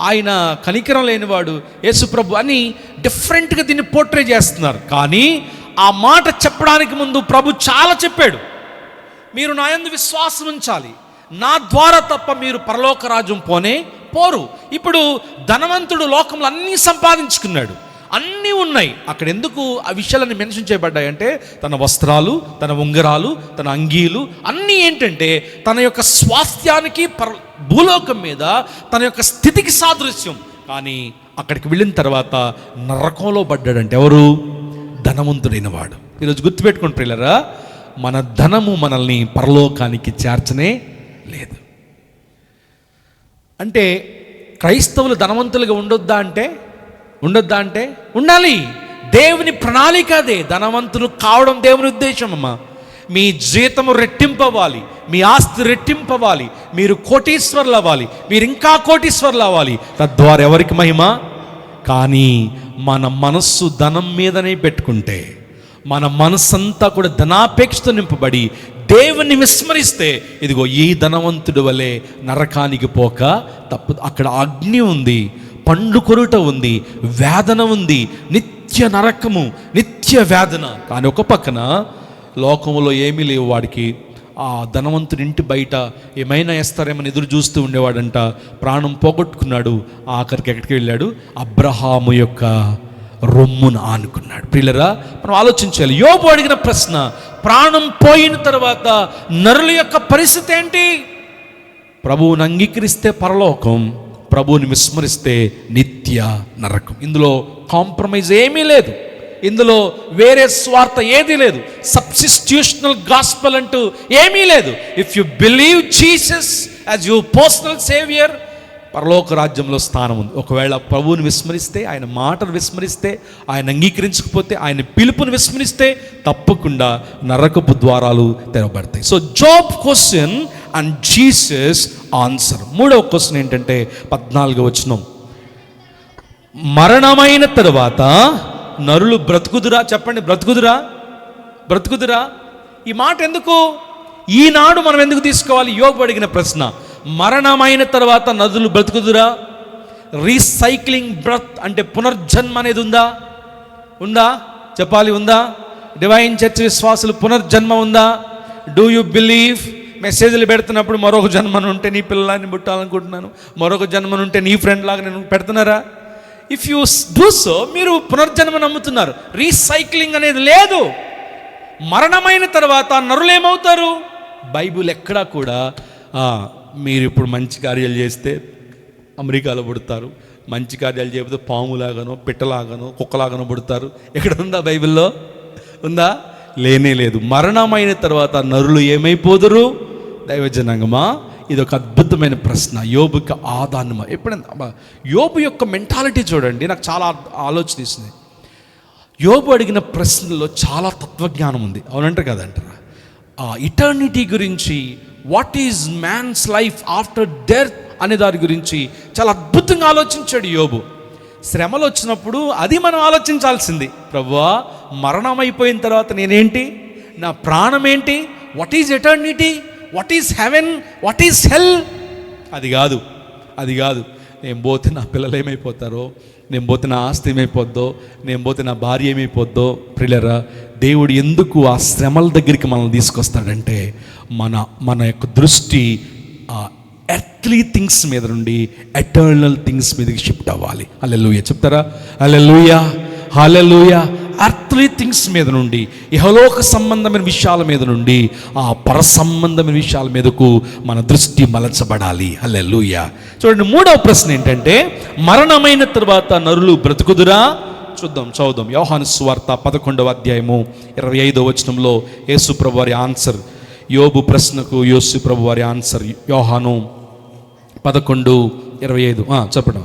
ఆయన కనికరం లేనివాడు యేసు ప్రభు అని డిఫరెంట్గా దీన్ని పోర్ట్రే చేస్తున్నారు. కానీ ఆ మాట చెప్పడానికి ముందు ప్రభు చాలా చెప్పాడు. మీరు నా యందు విశ్వాసం ఉంచాలి, నా ద్వారా తప్ప మీరు పరలోక రాజ్యం పోరు. ఇప్పుడు ధనవంతుడు లోకంలో అన్నీ సంపాదించుకున్నాడు, అన్నీ ఉన్నాయి. అక్కడ ఎందుకు ఆ విషయాలన్నీ మెన్షన్ చేయబడ్డాయంటే, తన వస్త్రాలు, తన ఉంగరాలు, తన అంగీలు అన్నీ ఏంటంటే తన యొక్క స్వాస్థ్యానికి భూలోకం మీద తన యొక్క స్థితికి సాదృశ్యం. కానీ అక్కడికి వెళ్ళిన తర్వాత నరకంలో పడ్డాడంటే ఎవరు? ధనవంతుడైన వాడు. ఈరోజు గుర్తుపెట్టుకోండి ప్రియులారా, మన ధనము మనల్ని పరలోకానికి చేర్చనే లేదు. అంటే క్రైస్తవులు ధనవంతులుగా ఉండొద్దా అంటే ఉండాలి. దేవుని ప్రణాళిక అదే. ధనవంతులు కావడం దేవుని ఉద్దేశం అమ్మా. మీ జీతము రెట్టింపవ్వాలి, మీ ఆస్తి రెట్టింపవ్వాలి, మీరు కోటీశ్వర్లు అవ్వాలి, మీరు ఇంకా కోటీశ్వర్లు అవ్వాలి. తద్వారా ఎవరికి మహిమ? కానీ మన మనస్సు ధనం మీదనే పెట్టుకుంటే, మన మనస్సంతా కూడా ధనాపేక్షతో నింపబడి దేవుణ్ణి విస్మరిస్తే, ఇదిగో ఈ ధనవంతుడి వలె నరకానికి పోక తప్పు. అక్కడ అగ్ని ఉంది, పండ్లు కొరుట ఉంది, వేదన ఉంది, నిత్య నరకము, నిత్య వేదన. కానీ ఒక పక్కన లోకంలో ఏమీ లేవు వాడికి. ఆ ధనవంతుడి ఇంటి బయట ఏమైనా వేస్తారేమని ఎదురు చూస్తూ ఉండేవాడంట. ప్రాణం పోగొట్టుకున్నాడు. ఆఖరికి ఎక్కడికి వెళ్ళాడు? అబ్రహాము యొక్క రొమ్మును ఆనుకున్నాడు. ప్రియులరా, మనం ఆలోచించాలి. యోబు అడిగిన ప్రశ్న, ప్రాణం పోయిన తర్వాత నరుల యొక్క పరిస్థితి ఏంటి? ప్రభువుని అంగీకరిస్తే పరలోకం, ప్రభువుని విస్మరిస్తే నిత్య నరకం. ఇందులో కాంప్రమైజ్ ఏమీ లేదు, ఇందులో వేరే స్వార్థ ఏదీ లేదు, సబ్స్టిట్యూషనల్ గాస్పెల్ అంటూ ఏమీ లేదు. If you believe Jesus as your personal saviour, పరలోక రాజ్యంలో స్థానం ఉంది. ఒకవేళ ప్రభువుని విస్మరిస్తే, ఆయన మాటను విస్మరిస్తే, ఆయన అంగీకరించకపోతే, ఆయన పిలుపుని విస్మరిస్తే తప్పకుండా నరకపు ద్వారాలు తెరవబడతాయి. So Job question and Jesus answer. మూడవ క్వశ్చన్ ఏంటంటే 14వ వచనం, మరణమైన తరువాత నరులు బ్రతుకుదురా? చెప్పండి, బ్రతుకుదురా? ఈ మాట ఎందుకు ఈనాడు మనం ఎందుకు తీసుకోవాలి? యోబు అడిగిన ప్రశ్న, మరణమైన తర్వాత నరులు బ్రతుకుదురా? రీసైక్లింగ్ బ్రత్ అంటే పునర్జన్మ అనేది ఉందా చెప్పాలి, ఉందా? డివైన్ చర్చ్ విశ్వాసులు పునర్జన్మ ఉందా? Do you believe? మెసేజ్లు పెడుతున్నప్పుడు మరొక జన్మనుంటే నీ పిల్లల్ని పుట్టాలనుకుంటున్నాను, మరొక జన్మనుంటే నీ ఫ్రెండ్ లాగా నేను పెడుతున్నారా? ఇఫ్ యూ డూ సో, మీరు పునర్జన్మ నమ్ముతున్నారు. రీసైక్లింగ్ అనేది లేదు. మరణమైన తర్వాత నరులు ఏమవుతారు? బైబిల్ ఎక్కడా కూడా మీరు ఇప్పుడు మంచి కార్యాలు చేస్తే అమెరికాలో పుడతారు, మంచి కార్యాలు చేయకపోతే పాములాగానో పిట్టలాగానో కుక్కలాగానో పుడతారు. ఎక్కడ ఉందా? బైబిల్లో ఉందా? లేనే లేదు. మరణమైన తర్వాత నరులు ఏమైపోదురు? దైవజనాంగమా, ఇది ఒక అద్భుతమైన ప్రశ్న. యోబుకి ఆదానమా? ఎప్పుడైనా యోబు యొక్క మెంటాలిటీ చూడండి, నాకు చాలా ఆలోచన ఇస్తుంది. యోబు అడిగిన ప్రశ్నలో చాలా తత్వజ్ఞానం ఉంది. అవునంటారు కదంటారా? ఇటర్నిటీ గురించి, what is man's life after death అనే దాని గురించి చాలా అద్భుతంగా ఆలోచించాడు యోబు. శ్రమలు వచ్చినప్పుడు అది మనం ఆలోచించాల్సింది. ప్రభువా, మరణం అయిపోయిన తర్వాత నేనేంటి? నా ప్రాణం ఏంటి? What is eternity? What is heaven? What is hell? అది కాదు. నేను పోతే నా పిల్లలు ఏమైపోతారో, నేను పోతే నా ఆస్తి ఏమైపోద్దో, నేను పోతే నా భార్య ఏమైపోద్దో. ప్రియులరా, దేవుడు ఎందుకు ఆ శ్రమల దగ్గరికి మనల్ని తీసుకొస్తాడంటే మన యొక్క దృష్టి ఎర్త్లీ థింగ్స్ మీద నుండి ఎటర్నల్ థింగ్స్ మీదకి షిఫ్ట్ అవ్వాలి. హల్లెలూయా చెప్తారా? హల్లెలూయా. ఎర్త్లీ థింగ్స్ మీద నుండి, ఇహలోక సంబంధమైన విషయాల మీద నుండి ఆ పర సంబంధమైన విషయాల మీదకు మన దృష్టి మలచబడాలి. హల్లెలూయా. చూడండి, మూడవ ప్రశ్న ఏంటంటే, మరణమైన తర్వాత నరులు బ్రతుకుదురా? చదువుదాం. యోహాను సువార్త 11వ అధ్యాయము 25వ వచనంలో యేసు ప్రభు వారి ఆన్సర్, యోబు ప్రశ్నకు యేసు ప్రభు వారి ఆన్సర్. యోహాను 11:25 చెప్పడం.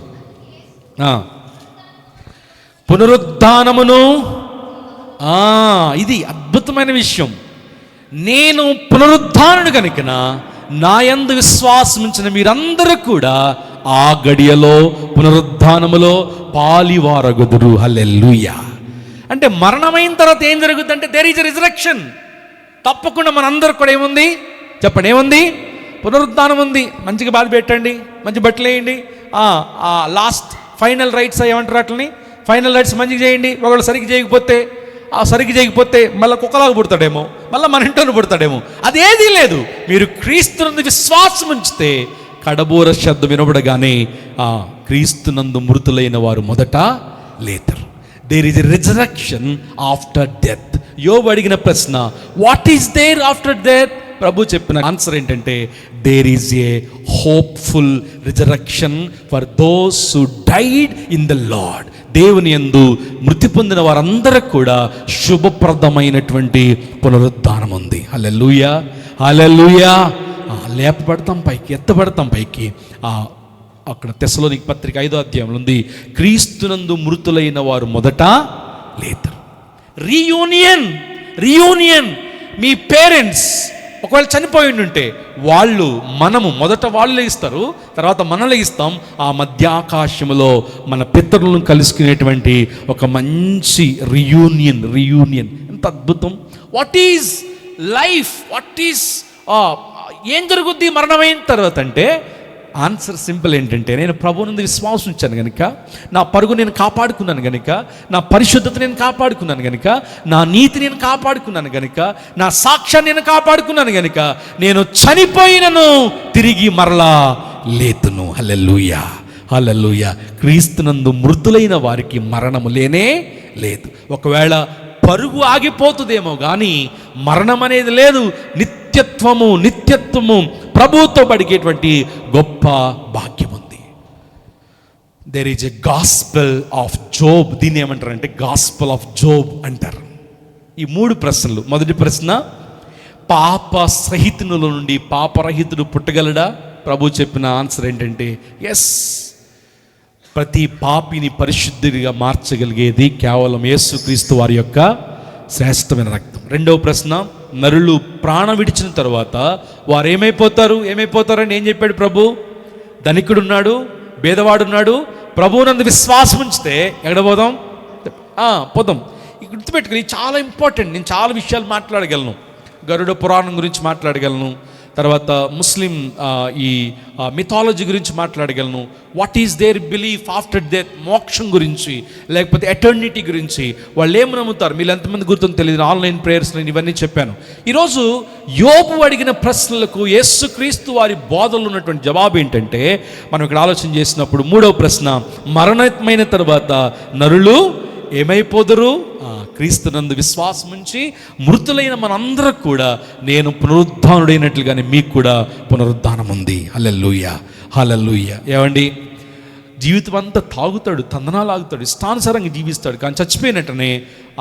పునరుద్ధానమును, ఇది అద్భుతమైన విషయం. నేను పునరుద్ధానుడు కనుక నా యందు విశ్వాసం ఉంచిన మీరందరూ కూడా ఆ గడియలో పునరుద్ధానములో పాలివారగుదురు. హల్లెలూయా. అంటే మరణమైన తర్వాత ఏం జరుగుతుందంటే దేర్ ఈజ్ ఎ రిజరెక్షన్. తప్పకుండా మనందరూ కూడా ఏముంది చెప్పండి? ఏముంది? పునరుద్ధానం ఉంది. మంచిగా బాధ పెట్టండి, మంచి బట్టలు వేయండి, లాస్ట్ ఫైనల్ రైట్స్ ఏమంటారు అట్లని, ఫైనల్ రైట్స్ మంచిగా చేయండి. ఒకళ్ళు సరిగ్గా చేయకపోతే మళ్ళీ కుక్కలాగా పుడతాడేమో, మళ్ళీ మన ఇంట్లో పుడతాడేమో. అదేదీ లేదు. మీరు క్రీస్తునందు విశ్వాసం ఉంచితే కడబోర శబ్దం వినబడగానే క్రీస్తునందు మృతులైన వారు మొదట లేతరు. There is a resurrection after death. యోబు అడిగిన ప్రశ్న, what is there after death? ప్రభు చెప్పిన ఆన్సర్ ఏంటంటే, there is a hopeful resurrection for those who died in the Lord. దేవుని యందు మృతి పొందిన వారందరూ కూడా శుభప్రదమైనటువంటి పునరుద్ధానం ఉంది. హల్లెలూయా. లేపబడతాం పైకి, ఎత్తబడతాం పైకి. అక్కడ తెస్సలోనికీ పత్రిక 5వ అధ్యాయంలో ఉంది, క్రీస్తునందు మృతులైన వారు మొదట లేతరు. రీయూనియన్. మీ పేరెంట్స్ ఒకవేళ చనిపోయి ఉంటే మనము మొదట వాళ్ళు లెగిస్తారు, తర్వాత మనం లెగిస్తాం. ఆ మధ్యాకాశములో మన పితరులను కలుసుకునేటువంటి ఒక మంచి రీయూనియన్. ఎంత అద్భుతం! What is life? ఏం జరుగుద్ది మరణమైన తర్వాత అంటే, ఆన్సర్ సింపుల్ ఏంటంటే, నేను ప్రభువునందు విశ్వాసం ఉంచాను కనుక, నా పరుగు నేను కాపాడుకున్నాను కనుక, నా పరిశుద్ధత నేను కాపాడుకున్నాను కనుక, నా నీతి నేను కాపాడుకున్నాను కనుక, నా సాక్ష్యాన్ని నేను కాపాడుకున్నాను కనుక, నేను చనిపోయినను తిరిగి మరలా లేతును. హల్లెలూయా. క్రీస్తునందు మృతులైన వారికి మరణము లేనే లేదు. ఒకవేళ పరుగు ఆగిపోతుందేమో కానీ మరణం అనేది లేదు. నిత్యత్వము ప్రభువుతో పడికేటువంటి గొప్ప భాగ్యం ఉంది. There is a gospel of Job. దీన్ని ఏమంటారంటే గాస్పెల్ ఆఫ్ జోబ్ అంటారు. ఈ 3 ప్రశ్నలు. మొదటి ప్రశ్న, పాప సహితునుల నుండి పాపరహితుడు పుట్టగలడా? ప్రభు చెప్పిన ఆన్సర్ ఏంటంటే ఎస్. ప్రతి పాపిని పరిశుద్ధిగా మార్చగలిగేది కేవలం యేసుక్రీస్తు వారి యొక్క శ్రేష్టమైన రక్తం. రెండవ ప్రశ్న, నరులు ప్రాణం విడిచిన తర్వాత వారు ఏమైపోతారని ఏం చెప్పాడు ప్రభు? ధనికుడున్నాడు, భేదవాడున్నాడు. ప్రభువునందు విశ్వాసం ఉంచితే ఎక్కడ పోదాం? గుర్తుపెట్టుకుని, చాలా ఇంపార్టెంట్. నేను చాలా విషయాలు మాట్లాడగలను. గరుడ పురాణం గురించి మాట్లాడగలను, తర్వాత ముస్లిం ఈ మిథాలజీ గురించి మాట్లాడగలను. What is there belief after death, మోక్షం గురించి, లేకపోతే ఎటర్నిటీ గురించి వాళ్ళు ఏమి నమ్ముతారు. మీరు ఎంతమంది గుర్తుందో తెలియదు. ఆన్లైన్ ప్రేయర్స్ నేను ఇవన్నీ చెప్పాను. ఈరోజు యోబు అడిగిన ప్రశ్నలకు యేసుక్రీస్తు వారి బోధనలో ఉన్నటువంటి జవాబు ఏంటంటే, మనం ఇక్కడ ఆలోచన చేసినప్పుడు 3వ ప్రశ్న, మరణమైన తర్వాత నరులు ఏమైపోదురు? క్రీస్తునందు విశ్వాసం ఉంచి మృతులైన మనందరికి కూడా నేను పునరుద్ధానుడైనట్లుగానే మీకు కూడా పునరుద్ధానం ఉంది. హల్లెలూయా, హల్లెలూయా. ఏమండి, జీవితం అంతా తాగుతాడు, తందనాలు ఆగుతాడు, ఇష్టానుసారంగా జీవిస్తాడు. కానీ చచ్చిపోయినట్టనే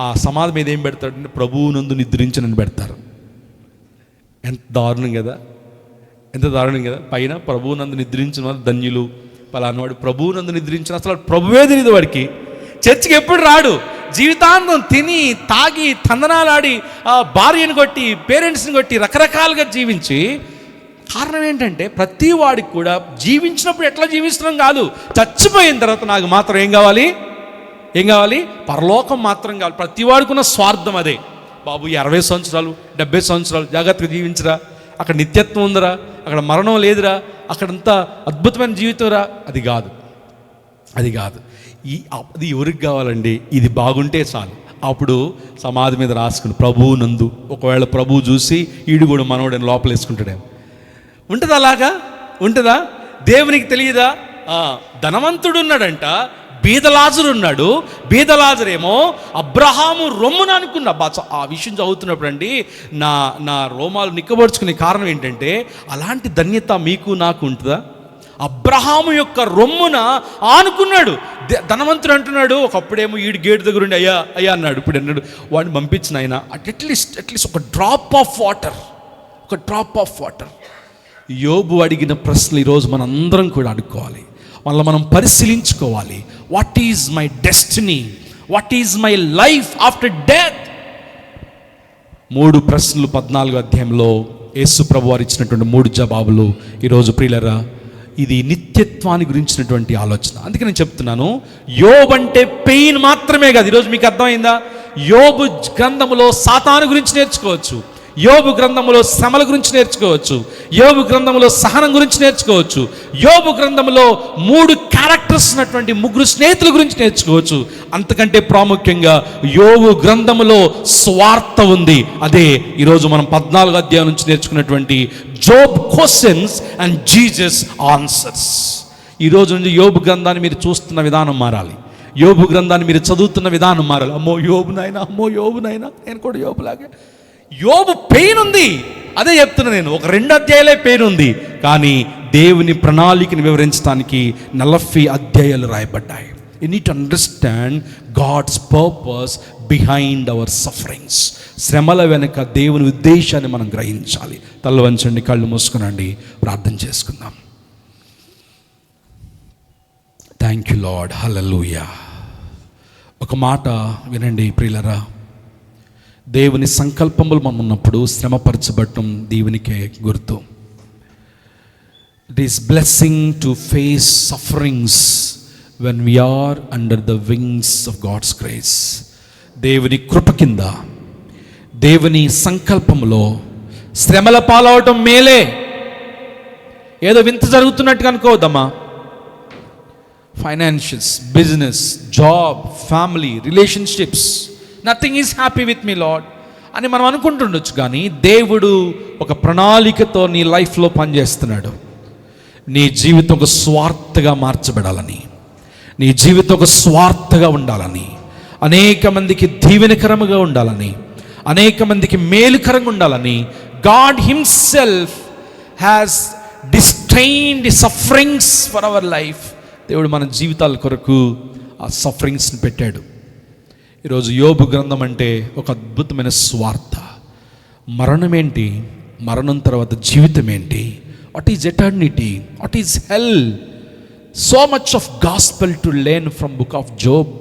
ఆ సమాధి మీద ఏం పెడతాడు? ప్రభువునందు నిద్రించనని పెడతారు. ఎంత దారుణం కదా, ఎంత దారుణం కదా. పైన ప్రభువునందు నిద్రించిన వారు ధన్యులు, పలానావాడు ప్రభువునందు నిద్రించిన, అసలు ప్రభువే తెలియదు వాడికి. చర్చికి ఎప్పుడు రాడు, జీవితాంతం తిని తాగి తందనాలాడి భార్యను కొట్టి పేరెంట్స్ని కొట్టి రకరకాలుగా జీవించి, కారణం ఏంటంటే ప్రతి వాడికి కూడా జీవించినప్పుడు ఎట్లా జీవిస్తున్నాం కాదు, చచ్చిపోయిన తర్వాత నాకు మాత్రం ఏం కావాలి? పరలోకం మాత్రం కావాలి. ప్రతి వాడికి ఉన్న స్వార్థం అదే. బాబు 60 సంవత్సరాలు 70 సంవత్సరాలు జాగ్రత్తగా జీవించరా, అక్కడ నిత్యత్వం ఉందిరా, అక్కడ మరణం లేదురా, అక్కడంతా అద్భుతమైన జీవితం రా. అది కాదు. అది ఎవరికి కావాలండి? ఇది బాగుంటే చాలు. అప్పుడు సమాధి మీద రాసుకుని ప్రభువు నందు, ఒకవేళ ప్రభువు చూసి ఈడు కూడా మనోడని లోపల వేసుకుంటాడేమో. ఉంటుందా? అలాగా ఉంటుందా? దేవునికి తెలియదా? ధనవంతుడు ఉన్నాడంట, బీదలాజరు ఉన్నాడు. బీదలాజరేమో అబ్రహాము రొమ్మున అనుకున్నా. ఆ విషయం చదువుతున్నప్పుడు అండి నా రోమాలు నిక్కబడుచుకునే కారణం ఏంటంటే, అలాంటి ధన్యత మీకు నాకు ఉంటుందా? అబ్రహాము యొక్క రొమ్మున ఆనుకున్నాడు. ధనవంతుడు అంటున్నాడు, ఒకప్పుడేమో ఈడు గేటు దగ్గర ఉండి అయ్యా అన్నాడు, ఇప్పుడు అన్నాడు వాడిని పంపించిన ఆయన అట్లీస్ట్ ఒక డ్రాప్ ఆఫ్ వాటర్. యోబు అడిగిన ప్రశ్నలు ఈరోజు మనందరం కూడా అడుక్కోవాలి, మళ్ళీ మనం పరిశీలించుకోవాలి. What is my destiny? What is my life after death? 3 ప్రశ్నలు 14వ అధ్యాయంలో యేసు ప్రభు వారు ఇచ్చినటువంటి 3 జవాబులు. ఈరోజు ప్రియులరా, ఇది నిత్యత్వాన్ని గురించినటువంటి ఆలోచన. అందుకే నేను చెప్తున్నాను, యోబు అంటే పెయిన్ మాత్రమే కాదు. ఈరోజు మీకు అర్థమైందా? యోబు గ్రంథములో సాతాను గురించి నేర్చుకోవచ్చు, యోబు గ్రంథములో శ్రమల గురించి నేర్చుకోవచ్చు, యోబు గ్రంథములో సహనం గురించి నేర్చుకోవచ్చు, యోబు గ్రంథములో 3 క్యారెక్టర్స్ ఉన్నటువంటి 3 స్నేహితుల గురించి నేర్చుకోవచ్చు. అంతకంటే ప్రాముఖ్యంగా యోబు గ్రంథములో స్వార్థ ఉంది. అదే ఈరోజు మనం 14వ అధ్యాయం నుంచి నేర్చుకున్నటువంటి Job questions and Jesus answers. ఈరోజు నుంచి యోబు గ్రంథాన్ని మీరు చూస్తున్న విధానం మారాలి, యోబు గ్రంథాన్ని మీరు చదువుతున్న విధానం మారాలి. అమ్మో యోబు నాయనా, నేను కూడా యోబులాగే. యోబు పెయిన్ ఉంది, అదే చెప్తున్నా నేను. ఒక 2 అధ్యాయాలే పెయిన్ ఉంది, కానీ దేవుని ప్రణాళికని వివరించడానికి 40 అధ్యాయాలు రాయబడ్డాయి. You need to understand God's purpose behind our sufferings. శ్రమల వెనుక దేవుని ఉద్దేశాన్ని మనం గ్రహించాలి. తల వంచండి, కళ్ళు మూసుకునండి, ప్రార్థన చేసుకుందాం. థ్యాంక్ యూ లార్డ్, హల్లెలూయా. ఒక మాట వినండి ప్రియులరా, దేవుని సంకల్పములు మనం ఉన్నప్పుడు శ్రమపరచబడటం దేవునికే గుర్తు. It is blessing to face sufferings when we are under the wings of God's grace. దేవుని కృప కింద, దేవుని సంకల్పములో శ్రమల పాలవటం మేలే. ఏదో వింత జరుగుతున్నట్టుగా అనుకోవద్దమ్మా. Financials, business, job, family, relationships, nothing is happy with me Lord అని మనం అనుకుంటుండొచ్చు. కానీ దేవుడు ఒక ప్రణాళికతో నీ లైఫ్లో పనిచేస్తున్నాడు. నీ జీవితం ఒక స్వార్థగా మార్చబడాలని, నీ జీవితం ఒక స్వార్థగా ఉండాలని, అనేక మందికి దీవెనకరముగా ఉండాలని, అనేక మందికి మేలుకరంగా ఉండాలని God himself has destined sufferings for our life. దేవుడు మన జీవితాల కొరకు ఆ సఫరింగ్స్ని పెట్టాడు. ఈరోజు యోబు గ్రంథం అంటే ఒక అద్భుతమైన స్వార్థ. మరణం ఏంటి, మరణం తర్వాత జీవితం ఏంటి, what is eternity, what is hell. So much of gospel to learn from book of Job.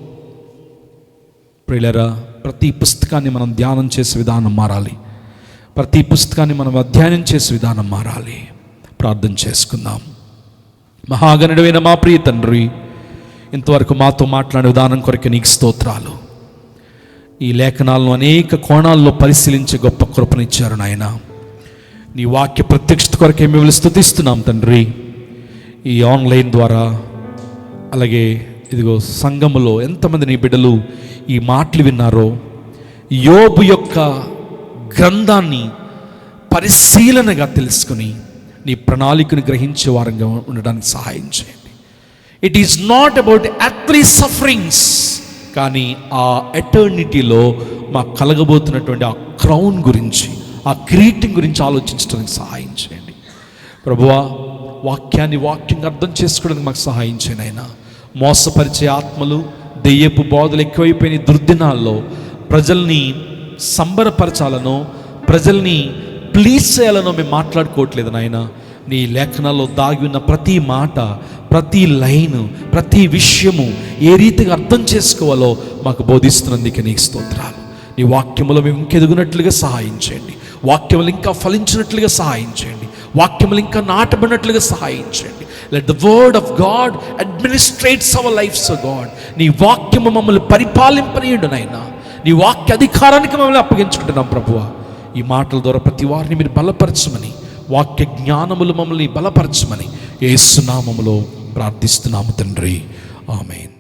ప్రియులరా, ప్రతి పుస్తకాన్ని మనం ధ్యానం చేసే విధానం మారాలి, ప్రతి పుస్తకాన్ని మనం అధ్యయనం చేసే విధానం మారాలి. ప్రార్థన చేసుకుందాం. మహాగణుడైన మా ప్రియ తండ్రి, ఇంతవరకు మాతో మాట్లాడే విధానం కొరకు నీకు స్తోత్రాలు. ఈ లేఖనాలను అనేక కోణాల్లో పరిశీలించే గొప్ప కృపనిచ్చారు నాయన. నీ వాక్య ప్రత్యక్షత కొరకే మిమ్మల్ని స్తుతిస్తున్నాం తండ్రి. ఈ ఆన్లైన్ ద్వారా అలాగే ఇదిగో సంఘములో ఎంతమంది నీ బిడ్డలు ఈ మాటలు విన్నారో, యోబు యొక్క గ్రంథాన్ని పరిశీలనగా తెలుసుకుని నీ ప్రణాళికను గ్రహించే వారంగా ఉండడానికి సహాయం చేయండి. It is not about earthly sufferings, కానీ ఆ ఎటర్నిటీలో మాకు కలగబోతున్నటువంటి ఆ క్రౌన్ గురించి, ఆ కిరీటం గురించి ఆలోచించడానికి సహాయం చేయండి ప్రభువా. వాక్యంగా అర్థం చేసుకోవడానికి మాకు సహాయం చేయండి అయినా. మోసపరిచే ఆత్మలు, దెయ్యపు బోధలు ఎక్కువైపోయిన దుర్దినాల్లో ప్రజల్ని సంబరపరచాలనో, ప్రజల్ని ప్లీజ్ చేయాలనో మేము మాట్లాడుకోవట్లేదు నాయన. నీ లేఖనాల్లో దాగి ఉన్న ప్రతి మాట, ప్రతి లైను, ప్రతి విషయము ఏ రీతిగా అర్థం చేసుకోవాలో మాకు బోధిస్తున్నందుకే నీకు స్తోత్రాలు. నీ వాక్యములో మేము ఇంకెదుగునట్లుగా సహాయం చేయండి. వాక్యములు ఇంకా ఫలించినట్లుగా సహాయం చేయండి. వాక్యములు ఇంకా నాటబడినట్లుగా సహాయం చేయండి. Let the word of God administrates our lives O God. నీ వాక్యము మమ్మల్ని పరిపాలింపనీయుడు నాయనా. నీ వాక్య అధికారానికి మమ్మల్ని అప్పగించుకుంటున్నాం ప్రభువా. ఈ మాటల ద్వారా ప్రతి వారిని మీరు బలపరచమని, వాక్య జ్ఞానములు మమ్మల్ని బలపరచమని యేసు నామములో ప్రార్థిస్తున్నాము తండ్రి. ఆమేన్.